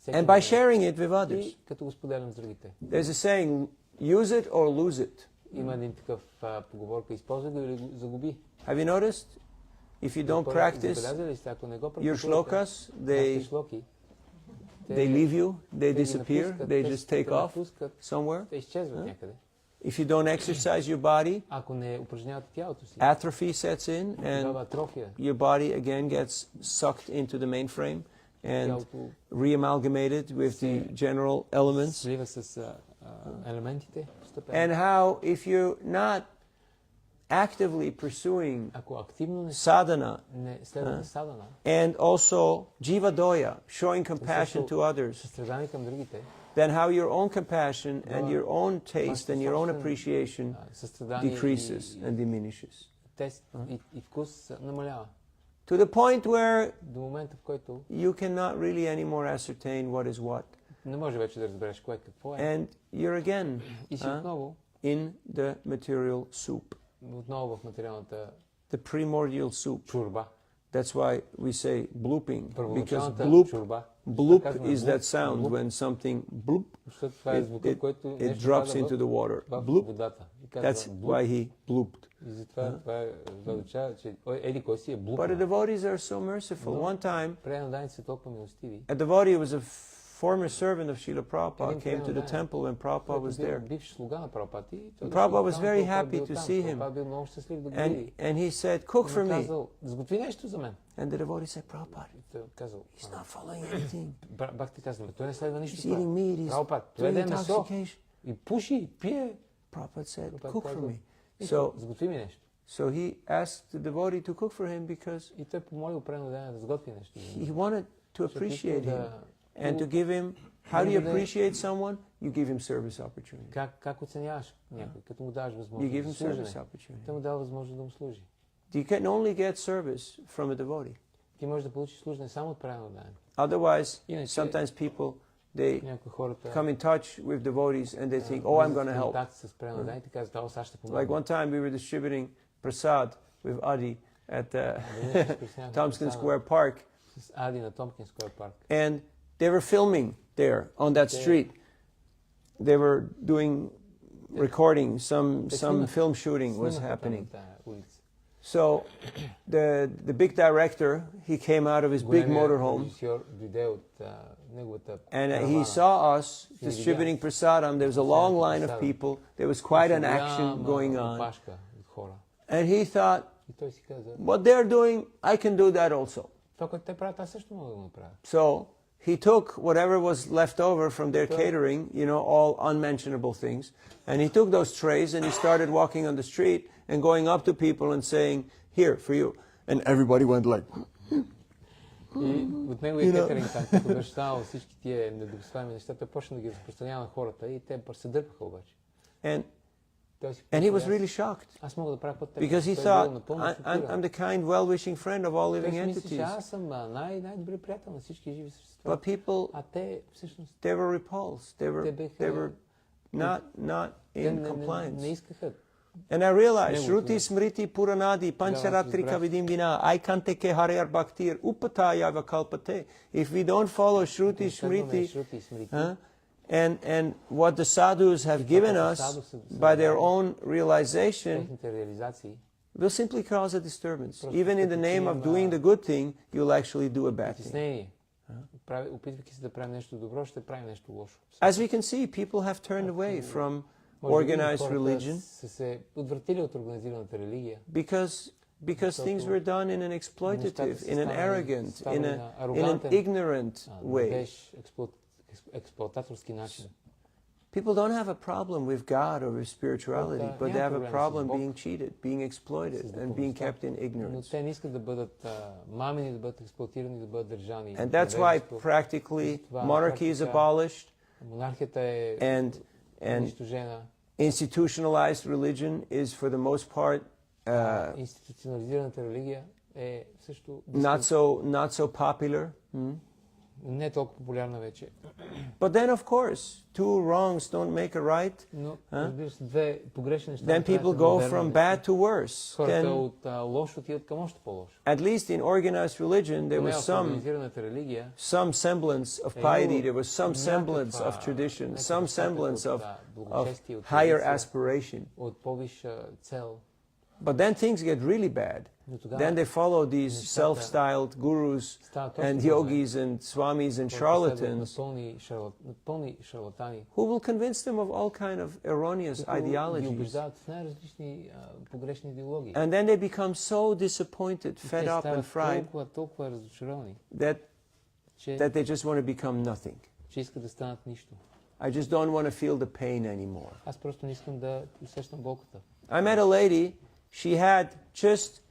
and by sharing it with others. И като го споделям с другите. There's a saying, use it or lose it. Има един такъв поговорка, използвай го или го загуби. Have you noticed? If you don't practice Забелязали сте, ако не го your практикувате, shlokas, вашите шлоки, they leave you, they те ги disappear, напускат, they те just take те off напускат, somewhere. те изчезват някъде. If you don't exercise your body, Ако не упражнявате тялото си, atrophy sets in and тогава атрофия. your body again gets sucked into the mainframe and Тялото reamalgamated with the general elements. слива с елементите. And how if you're not actively pursuing Ако активно sadhana не следвате садана, and also jiva doya, showing compassion to others, състрадание към другите, then how your own compassion and your own taste and your own appreciation състрадание decreases and и diminishes. тест и вкус намалява. To the point where До момента, в който you cannot really anymore ascertain what is what. не може вече да разбереш кое какво е. And you're again И си отново in the material soup, в материалната the primordial soup. чурба, That's why we say blooping, because Първоначалната bloop, чорба. bloop Казваме is that bloop, sound bloop, when something bloop, защото това е звукът, който it нещо drops пада into the water. в Bloop. водата. И казва That's bloop. why he blooped. И затова това означава, че еди кой си е But the блупнал. devotees are so merciful. One time, Преданниците са толкова милостиви. a devotee was a former servant of Srila Prabhupada, Един came to the преданец, temple when Prabhupada was Който бил there. бивш слуга на Прабхупад и той Prabhupada was дошъл very там, happy бил to там. see him. Прабхупад бил много щастлив да го види. And he said, cook for И му me. казал, сготви нещо за мен. And the devotee said, Prabhupada, И той казал, he's not following anything. бах ти казвам, той не следва He's нищо. eating meat, he's Прабхупад, той doing яде месо intoxication. и пуши, и пие. Prabhupada said, Прабхупад cook for казал, me. и So, сготви ми нещо. so he asked the devotee to cook for him because И той помолил преданец да сготви нещо. he wanted to Защото искал appreciate him да- and to give him, how do you appreciate someone? You give him service opportunity. Как оценяваш някой, като му даваш You възможност give за him служене? service opportunity. Той му дава възможност да му служи. You can only get service from a devotee. Ти можеш да получиш служене само от преданец. Otherwise, Иначе- sometimes people, they Някои хората come in touch with devotees and they think, oh, I'm going to help. контакт с преданец и ти казват, о, сега ще помогна. Like one time we were distributing prasad with Adi at Tompkins Square Park, С Ади на Томпкинс Сквер парк. and they were filming there on that street. They were doing recording, some film shooting was happening. So the big director, he came out of his big motorhome, дойде от неговата and he каравана. saw us distributing prasadam. There was a long line of people. There was quite an action going on. Опашка от хора. And he thought, И той си каза, what they're doing, I can do that also. това, което те правят, аз също мога да го направя. So he took whatever was left over from their catering, you know, all unmentionable things, and he took those trays and he started walking on the street and going up to people and saying, here, for you. And everybody went like... И от неговия кетеринг там, като беше станал всички тия недопустими неща, той почна да ги разпространява на хората и те се дърпаха обаче. And Той си he was каза, really shocked аз мога да правя под теб. because he Той бил thought, напълно I'm шокиран. the kind, well-wishing friend of all Той living си мисли, че entities. аз съм най-добрият приятел на всички живи същества. But people, А те всъщност they were repulsed. They were not те in не compliance. искаха. And I realized, Never Shruti to- Smriti Puranadi Pancharatrika Vidimvina Aikanteke Haryar Bhaktir Upataya Vakalpate. If we don't follow Shruti Smriti, Шрути и смрити. and what the sadhus have given us by their own realization, Техните реализации. will simply cause a disturbance. Просто Even in ще the name of причиним, doing the good thing, you'll actually do a bad thing. Притеснение. Опитвайки се да правим нещо добро, ще правим нещо лошо. As we can see, people have turned away from organized religion са се отвратили от организираната религия. because things were done in an exploitative, in an arrogant, in an ignorant way. Беше експлоататорски начин. People don't have a problem with God or with spirituality, but they have a problem being cheated, being exploited, and being kept in Но ignorance. те не искат да бъдат мамени, да бъдат експлоатирани, да бъдат държани. And that's why practically monarchy is abolished Монархията е and унищожена. institutionalized religion is for the most part Институционализираната религия е също not so popular. не е толкова популярна вече. But then, of course, two wrongs don't make a right. Но, разбира се, две погрешни неща. Then people go from bad to worse. Хората Then, от лошо отиват към още по-лошо. at least in organized religion, there was Поне в some организираната религия semblance of piety, there was some semblance of tradition, some semblance of higher aspiration. от по-висша цел. But then things get really bad. Then they follow these self-styled gurus and yogis and swamis and charlatans Пълни шарлатани. who will convince them of all kind of erroneous Ги ideologies. убеждават в най-различни погрешни идеологии. And then they become so disappointed, fed up and fried толкова разочаровани, that че they just want to become nothing. искат да станат нищо. I just don't want to feel the pain anymore. Аз просто не искам да усещам болката. I met a lady, she had just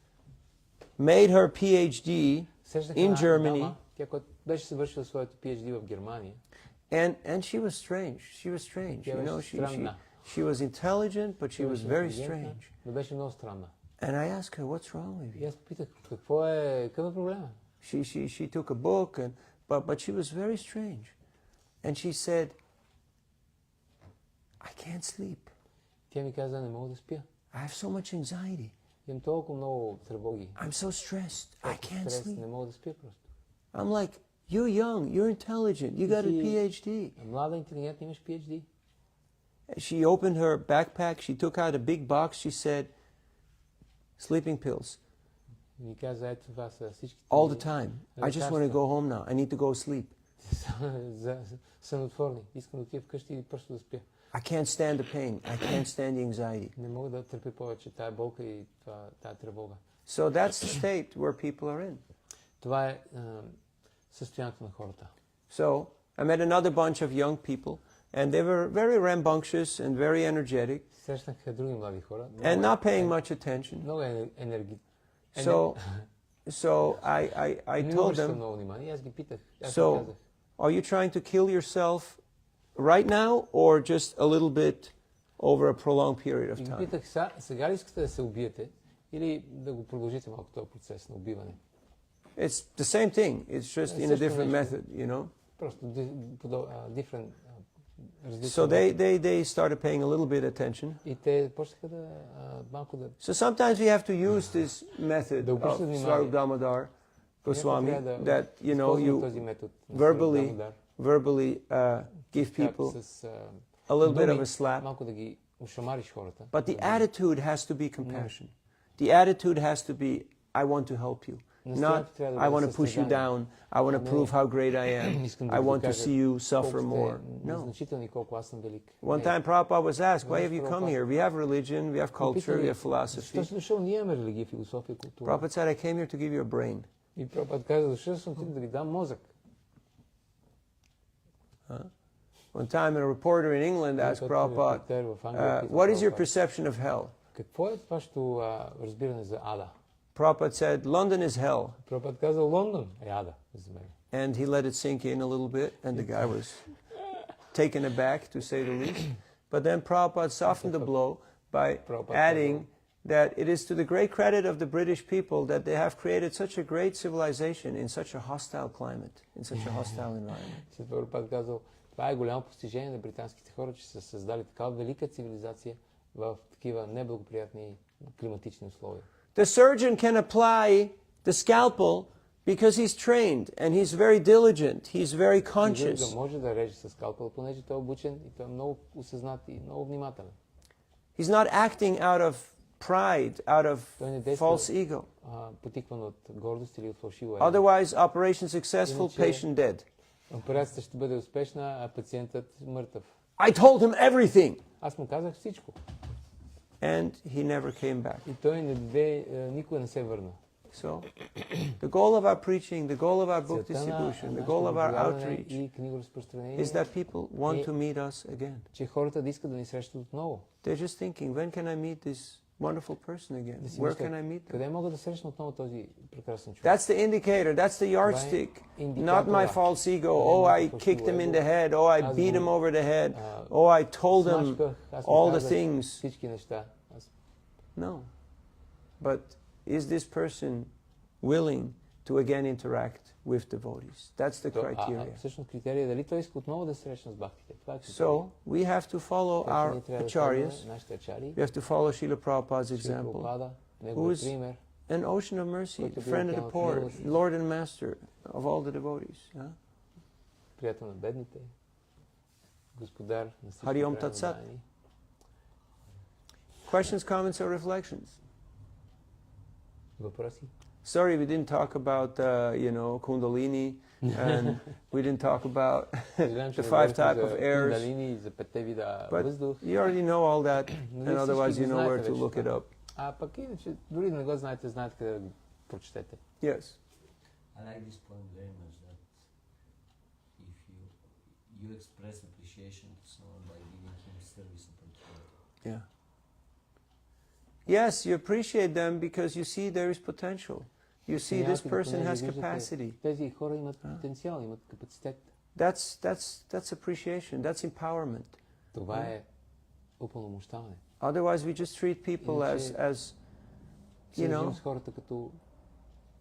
made her PhD in Germany, тя, която беше завършила своето PhD в Германия. and she was strange. She was strange. You know, she was intelligent, but she was very strange. Но беше много странна. And I asked her, what's wrong with И you? аз попитах, какъв е проблема? She took a book, but she was very strange. And she said, I can't sleep. Тя ми каза, не мога да спя. I have so much anxiety. Имам толкова много тревоги. I'm so stressed. I can't Стрес, sleep. не мога да спя просто. I'm like, you're young, you're intelligent, you got a PhD. Млада, интелигентна, имаш PhD. She opened her backpack, she took out a big box, she said, sleeping pills. Ми каза, ето това са всичките All the time. I just want to лекарства. go home now. I need to go sleep. за сънотворни. Искам да отида вкъщи и просто да спя. I can't stand the pain. I can't stand the anxiety. Не мога да търпя повече тая болка и тая тревога. So that's the state where people are in. Това е състоянието на хората. So I met another bunch of young people, and they were very rambunctious and very energetic, Срещнах други млади хора. and not paying much attention. Много енергия. So I Не told обръщам them, много внимание. Аз ги питах. Аз so им казах. are you trying to kill yourself right now, or just a little bit over a prolonged period И of ги time? питах, сега ли искате да се убиете или да го продължите малко този процес на убиване? It's the same thing. It's just in a different method, you know. Просто different, различен So метод. they started paying a little bit attention. И те почнаха да малко да... So sometimes we have to use this method Да of обръщат внимание. Swarup Damodar Goswami, Трябва да that you know използваме you този метод на verbally Дамодар, verbally give как people с a little bit of думи a slap. малко да ги ушамариш хората. But the attitude has to be compassion. The attitude has to be, I want to help you. Not, I want to push you down. I want to prove how great I am. I want to see you suffer more. No. Незначителни колко аз съм велик. One time Prabhupada was asked, why have you come here? We have religion, we have culture, we have philosophy. Защо си дошъл? Ние имаме религия, философия, култура. Prabhupada said, I came here to give you a brain. И Прабхупад каза, дошъл съм ти да ви дам мозък. One time a reporter in England asked Prabhupada, what is your perception of hell? Какво е вашето разбиране за ада? Prabhupada said, London is hell. Прабхупад каза, Лондон е ада за мен. And he let it sink in a little bit, and the guy was taken aback, to say the least. But then Prabhupada softened the blow by adding that it is to the great credit of the British people that they have created such a great civilization in such a hostile climate, in such a hostile environment. Прабхупад казал, това е голямо постижение на британските хора, че са създали такава велика цивилизация в такива неблагоприятни климатични условия. The surgeon can apply the scalpel because he's trained and he's very diligent, he's very conscious. Може да реже с скалпел, понеже той е обучен и той е много осъзнат и много внимателен. He's not acting out of pride, out of Той не действа false ego. потикван от гордост или от фалшиво его. Otherwise, operation successful, Иначе- patient dead. Операцията ще бъде успешна, а пациентът мъртъв. I told him everything. Аз му казах всичко. And he never came back. И той никога не се върна. So, the goal of our preaching, the goal of our book Целта на distribution, the нашето goal of our проповядване outreach и книгоразпространение is that people want to meet us again. че хората да искат да ни срещат отново. They're just thinking, when can I meet this wonderful person again? Да си Where мислят, can I meet them? къде мога да срещна отново този прекрасен човек? That's the indicator, that's the yardstick. Not my false ego. Oh, I kicked him in the head. Oh, I beat him over the head. Oh, I told him Смачках, аз му all the казах things. всички неща. No. But is this person willing to again interact with devotees? That's the criteria. Всъщност критерия е дали той иска отново да се срещне с бхактите. Това е критерия. So, we have to follow Така че our ние трябва да acharyas. следваме нашите ачари, We have to follow Srila Prabhupada's Шрила example. Прабхупада, Who неговият is пример, an ocean of mercy, Който a бил friend of the океан от poor, милост. Lord and Master of all the devotees. Huh? приятел на бедните, господар на всички Хари Ом праведни Тат Сат. дайни. Questions, comments, or reflections? Въпроси? Sorry, we didn't talk about, Kundalini, and we didn't talk about Съжалявам, че the не five говорихме type of за airs. кундалини, за петте вида But въздух. you already know all that, Но and вие otherwise всички you го know where знаете to вече look it това. up. А пък иначе, дори да не го знаете, знаете къде да го прочетете. Yes. I like this point very much that if you express appreciation to someone by giving him service opportunity. Yeah. Yes, you appreciate them because you see there is potential. You see this person has capacity. Тези хора имат потенциал, имат капацитет. That's appreciation. That's empowerment. Това е упълномощаване. Otherwise, we just treat people as С хората като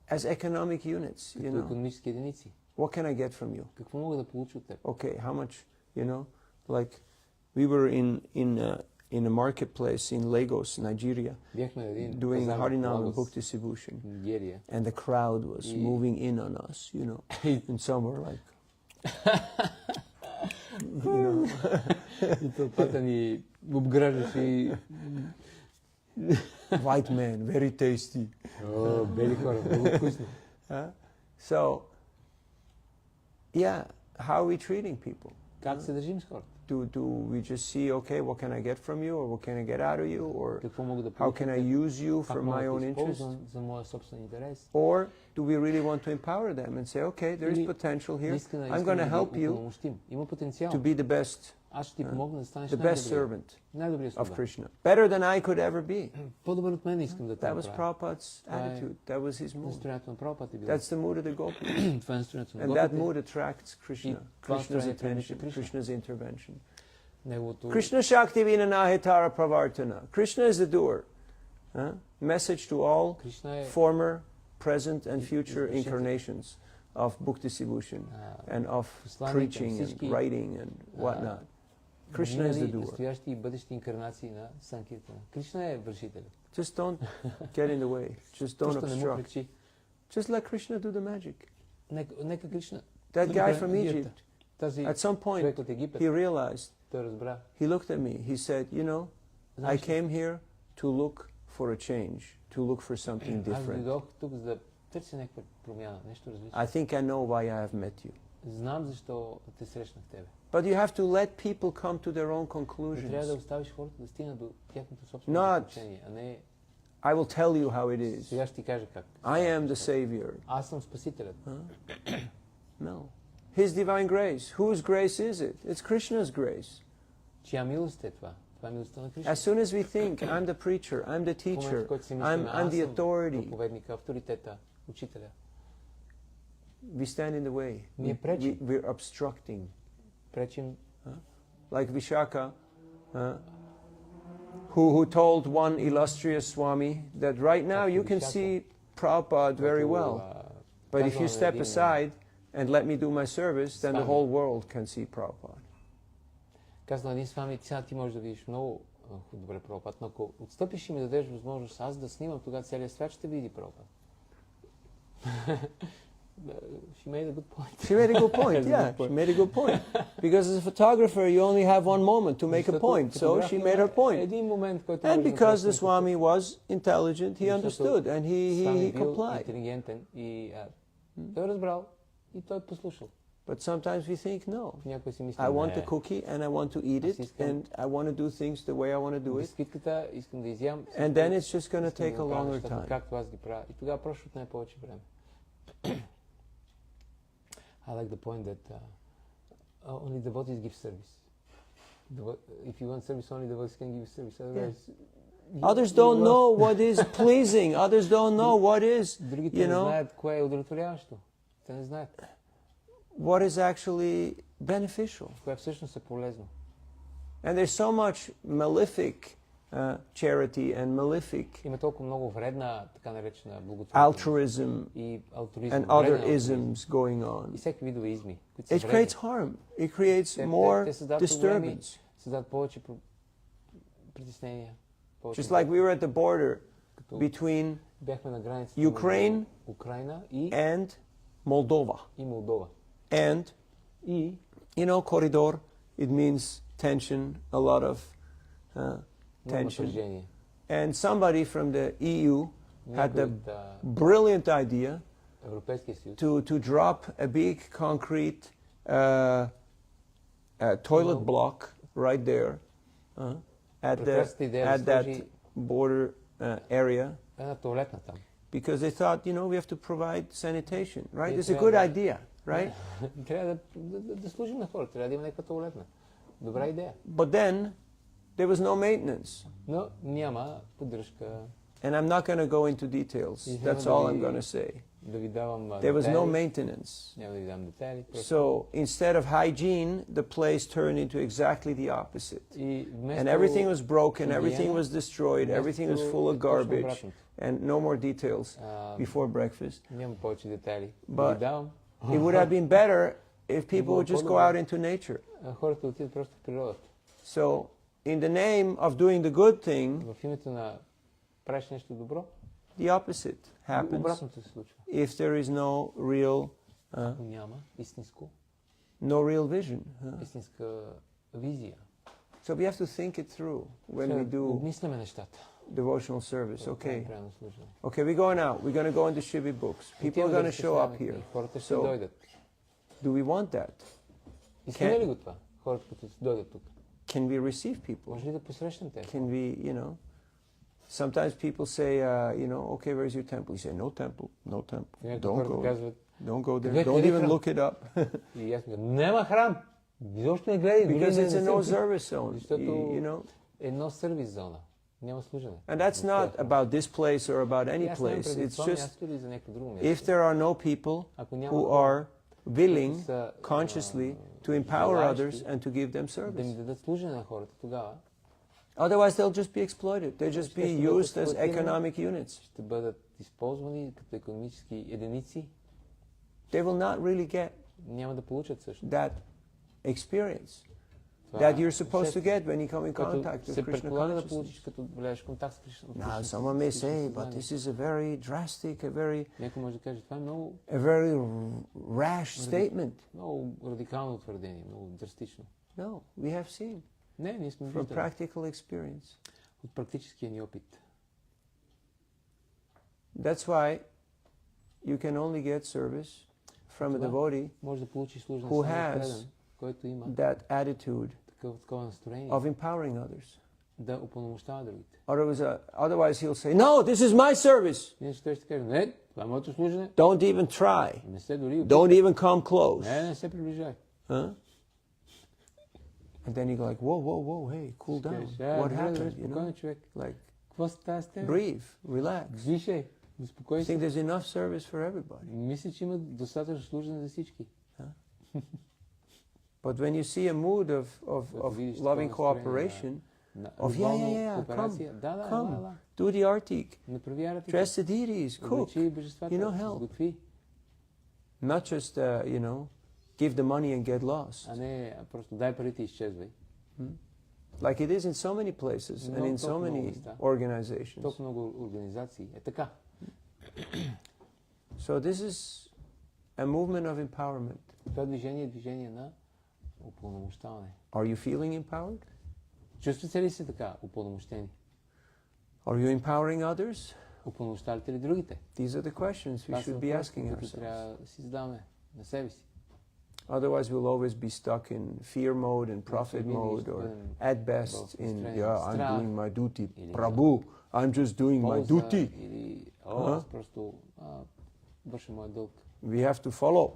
economic units. като икономически единици. What can I get from you? Какво мога да получа от теб? Okay, how much? Like we were in a marketplace in Lagos, Nigeria, Бяхме на един doing пазар в Harinam and Лагос, book distribution. Нигерия. And the crowd was Yeah. moving in on us, you know. And some were like, you know. И тълпата ни обграждаше и... White man, very tasty. О, бели хора, много вкусно. So, yeah, how are we treating people? Как се държим с хората? Do we just see, okay, what can I get from you, or what can I get out of you, or Какво мога да how can I получа? use you Как for мога my да own те interest? използвам за моя собствен интерес? Or do we really want to empower them and say, okay, there is Или potential here, наистина I'm going to искаме help да ги you упълномощим. Има потенциал. to be the best, Аз ще ти помогна да станеш the best най-добрият. servant Най-добрият of слуга. Krishna. Better than I could ever be. По-добър от мен искам да те That was направя. Prabhupada's attitude. That was his mood. Настроението на Прабхупада е било. That's the mood of the Gopis. Това е настроението на And that Гопите. mood attracts Krishna, това Krishna's настроение привлича attention, Кришна. Krishna's intervention. Неговото... Krishna Shakti Vina Nahitara Pravartana. Krishna is the doer. Message to all Кришна е former, present, and future Извършител. incarnations of book distribution and of посланник preaching към and всички, writing and whatnot. Krishna is the минали, doer. настоящи и бъдещи инкарнации на Санкиртана. Кришна е вършителят. Just don't get in the way. Just don't Просто не му obstruct. пречи. Just let Krishna do the magic. Нека Кришна... That да guy направи from магията. Egypt, Тази at some point, човек от Египет, he realized, той разбра. he looked at me, he said, you know, I Знаеш ли, came here to look for a change, to look for something аз different. дойдох тук, за да търся някаква промяна, нещо различно. I think I know why I have met you. Знам защо те срещнах тебе. But you have to let people come to their own Но трябва да conclusions. оставиш хората да стигнат до тяхното собствено Not- заключение, а не I will tell you how it is. сега ще ти кажа как. I am the Savior. Аз съм Спасителят. No. His divine grace. Whose grace is it? It's Krishna's grace. Чия милост е това? Това е милостта на Кришна. As soon as we think, I'm the preacher, I'm the В момента, в teacher, който си I'm, мислим, I'm аз the съм authority, проповедника, авторитета, учителя. we stand in the way. Ние пречим. We're obstructing. Пречим, Like Vishaka, who told one illustrious Swami that right now you can see Prabhupada very well, but if you step aside and let me do my service, then the Swami. whole world can see Prabhupada. каза на един с вами, сега ти можеш да видиш много добре Прабхупад, но ако отстъпиш и ми дадеш възможност аз да снимам, тогава целият свят ще види Прабхупад. She made a good point. She made a good point, yeah, she made a good point. Because as a photographer, you only have one moment to make a point, so she made her point. Един момент, който And може да because the направиш Swami was intelligent, he Защото understood and he Свами бил complied. интелигентен и той разбрал и той послушал. But sometimes we think, no, Някой си мисли, I want the не, cookie and I want to eat Аз it искам and I want to do things the way I want to do it. бисквитката, искам да изям. And then it's just going to искам take да a направя longer нещата, time. както аз ги правя. И тогава просто отне повече време. I like the point that only devotees give service. If you want service, only devotees can give service. Otherwise, Others don't know what is pleasing. Others don't know what is, Другите you не know, знаят кое е удовлетворяващо. Те не знаят what is actually beneficial. кое всъщност е полезно. And there's so much malefic charity and malefic Има толкова много вредна, така наречена благотворителност altruism и алтруизъм, and other вреден алтруизъм isms going и on. всеки видове изми, които са It вредни. creates harm. It creates Те more създават проблеми, disturbance. създават повече притеснения. повече Just like we were at the border като between бяхме на границата Ukraine между Украина и and Moldova. Молдова. And, И you know, corridor, it means tension, a lot of много tension. напрежение. And somebody from the EU had Някой the от brilliant idea Европейския съюз to drop a big concrete toilet block right there прекрасната идея at да that сложи border area, една тоалетна там. because they thought, you know, we have to provide sanitation, right? They It's a tried good that. idea, right? Трябва да служим на хората, трябва да има някаква тоалетна. Добра идея. But then there was no maintenance. Но няма поддръжка. And I'm not going to go into details. That's all I'm going to say. Да ви давам There was no детайли. maintenance. Няма да ви дам детайли. просто. So instead of hygiene, the place turned into exactly the opposite. И вместо And everything was broken, хигиена, everything was destroyed, everything was вместо full of точно garbage, обратното. and no more details before breakfast. Няма повече детайли. Да But ви давам. It would have been better if people would just go out into nature. Хората отидат просто в природата. So in the name of doing the good thing, в името на правиш нещо добро, the opposite happens. обратното се случва. If there is no real, Ако няма истинско, no real vision. истинска визия. So we have to think it through when we do обмисляме нещата. devotional service. Okay. Правилно служение. Okay, we're going out. We're going to go into Shibi books. People are going to show up here. Хората ще So, дойдат. do we want that? Искаме ли го това? Хората, които дойдат тук. Can we receive people? Може ли да посрещнем те? Can we, sometimes people say, okay, where's your temple? You say, no temple, no temple. Don't go. Don't go there. Don't even look it up. И аз казвам, няма храм. Изобщо не гледай. Because it's a no service zone. Защото едно сервис зона. Няма служене. And that's not about this place or about any place. It's just if there are no people who are willing consciously to empower others and to give them service. Да им дадат служене на хората тогава. Otherwise they'll just be exploited. They just be used as economic units. Ще бъдат използвани като икономически единици. They will not really get няма да получат също. that experience that you're supposed to get when you come in contact with Krishna consciousness. Now, someone may say, but this is a very drastic, a very rash statement. No, we have seen from practical experience. That's why you can only get service from a devotee who has that attitude of empowering others. Otherwise he'll say, no, this is my service. Don't even try. Don't even come close. Huh? And then you go like, whoa, hey, cool down. What happened? Like, breathe, relax. I think there's enough service for everybody. But when you see a mood of loving cooperation, of come, do the artik, dress the deities, cook, help. Not just, give the money and get lost. Like it is in so many places and in so many organizations. So this is a movement of empowerment. Are you feeling empowered? Чувствате ли се така упълномощени? Are you empowering others? Упълномощавате ли другите? These are the questions we should be asking ourselves. Трябва да си задаваме на себе си. Otherwise we'll always be stuck in fear mode and profit mode, or at best in, I'm doing my duty. Prabhu, I'm just doing my duty. We have to follow.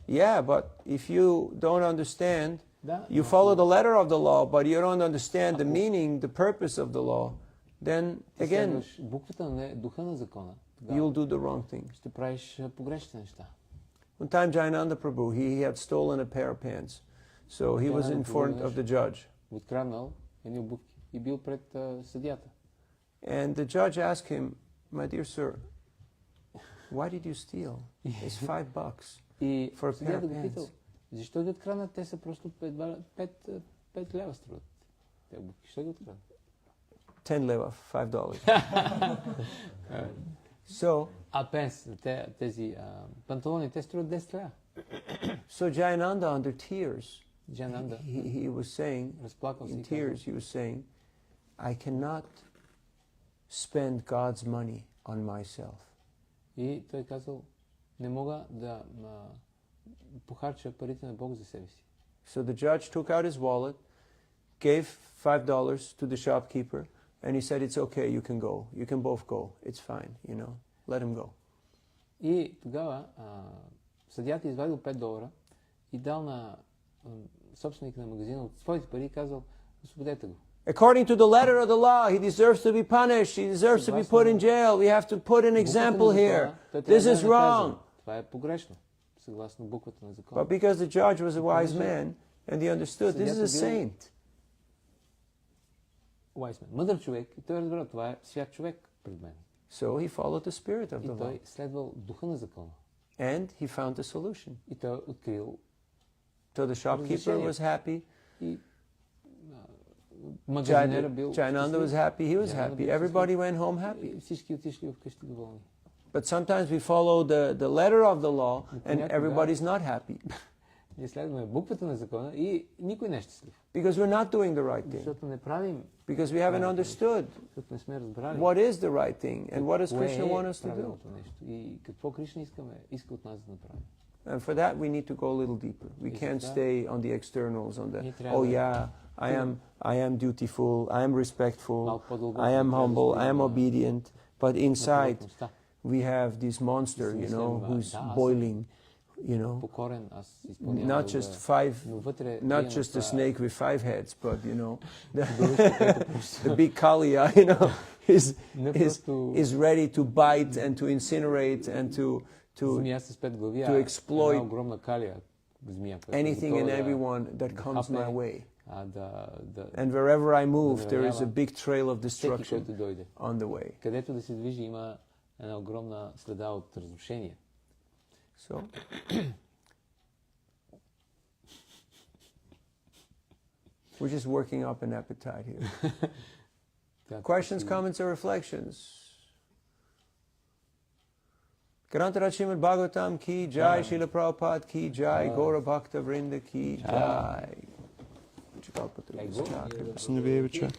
Yeah, but if you don't understand, you follow the letter of the law, but you don't understand the meaning, the purpose of the law, then again, you'll do the wrong things. One time Jayananda Prabhu, he had stolen a pair of pants. So he was in front of the judge. And the judge asked him, my dear sir, why did you steal? It's $5 for a pair of pants. Защо ги открадна? Те са просто 5 лева струват. Те обувки, защо ги открадна? 10 лева, $5. So, тези панталони, те струват 10 лева. So Jayananda, under tears, he was saying, in tears, he was saying, I cannot spend God's money on myself. И той казал, не мога да похарча парите на Бог за себе си. So the judge took out his wallet, gave $5 to the shopkeeper, and he said, it's okay, you can go. You can both go. It's fine, let him go. И тогава съдията извадил $5 и дал на собственик на магазина от своите пари и казал, освободете го. According to the letter of the law, he deserves to be punished. He deserves to be put in jail. We have to put an example here. This is wrong. Това е погрешно. Съгласно буквата на закона. But because the judge was a wise man and he understood, this is a saint. Wise man. Мъдър човек и той разбра, това е свят човек пред мен. So he followed the spirit of the law. И той следвал духа на закона. And he found the solution. И той открил. So the shopkeeper was happy. И магазинера бил Chaitanya was happy, he was Chaitanya happy. бил Everybody went home happy. Всички отишли вкъщи доволни. But sometimes we follow the letter of the law and понякога- everybody's not happy Ние следваме буквата на закона и никой не е щастлив. because we're not doing the right thing. Защото не правим, Because we haven't understood защото не сме разбрали what is the right thing and what does кое Krishna want us to do. правилното нещо и какво Кришна иска от нас да направим. And for that we need to go a little deeper. We Is can't that- stay on the externals, on the, Ние oh трябва да- yeah, I am dutiful, I am respectful, Малко по-дълбоко I am трябва да humble, I am стигнем на- obedient, but на inside повърхността. we have this monster, you know, who's Да, аз съм- boiling, you know, Покорен, аз изпълнявам not дълга, just five, но вътре not имам just a това snake with five heads, but you know, чудовище, което просто the big Kaliya, you know, не is просто ready to bite and to incinerate and to змия с 5 глави, to а exploit една огромна калия змия, която е anything готова and да- everyone that да comes my хапне, way. да And wherever I move, there is a наранява big trail of всеки, destruction който дойде. on the way. Където да се движи, има една огромна следа от разрушение. So, we're just working up an appetite here. Така, Questions, и- comments, or reflections? Grantara Srimad Bhagavatam ki jai, Srila Prabhupada ki jai, Gaura Bhakta Vrinda ki jai. Jai. Chakra.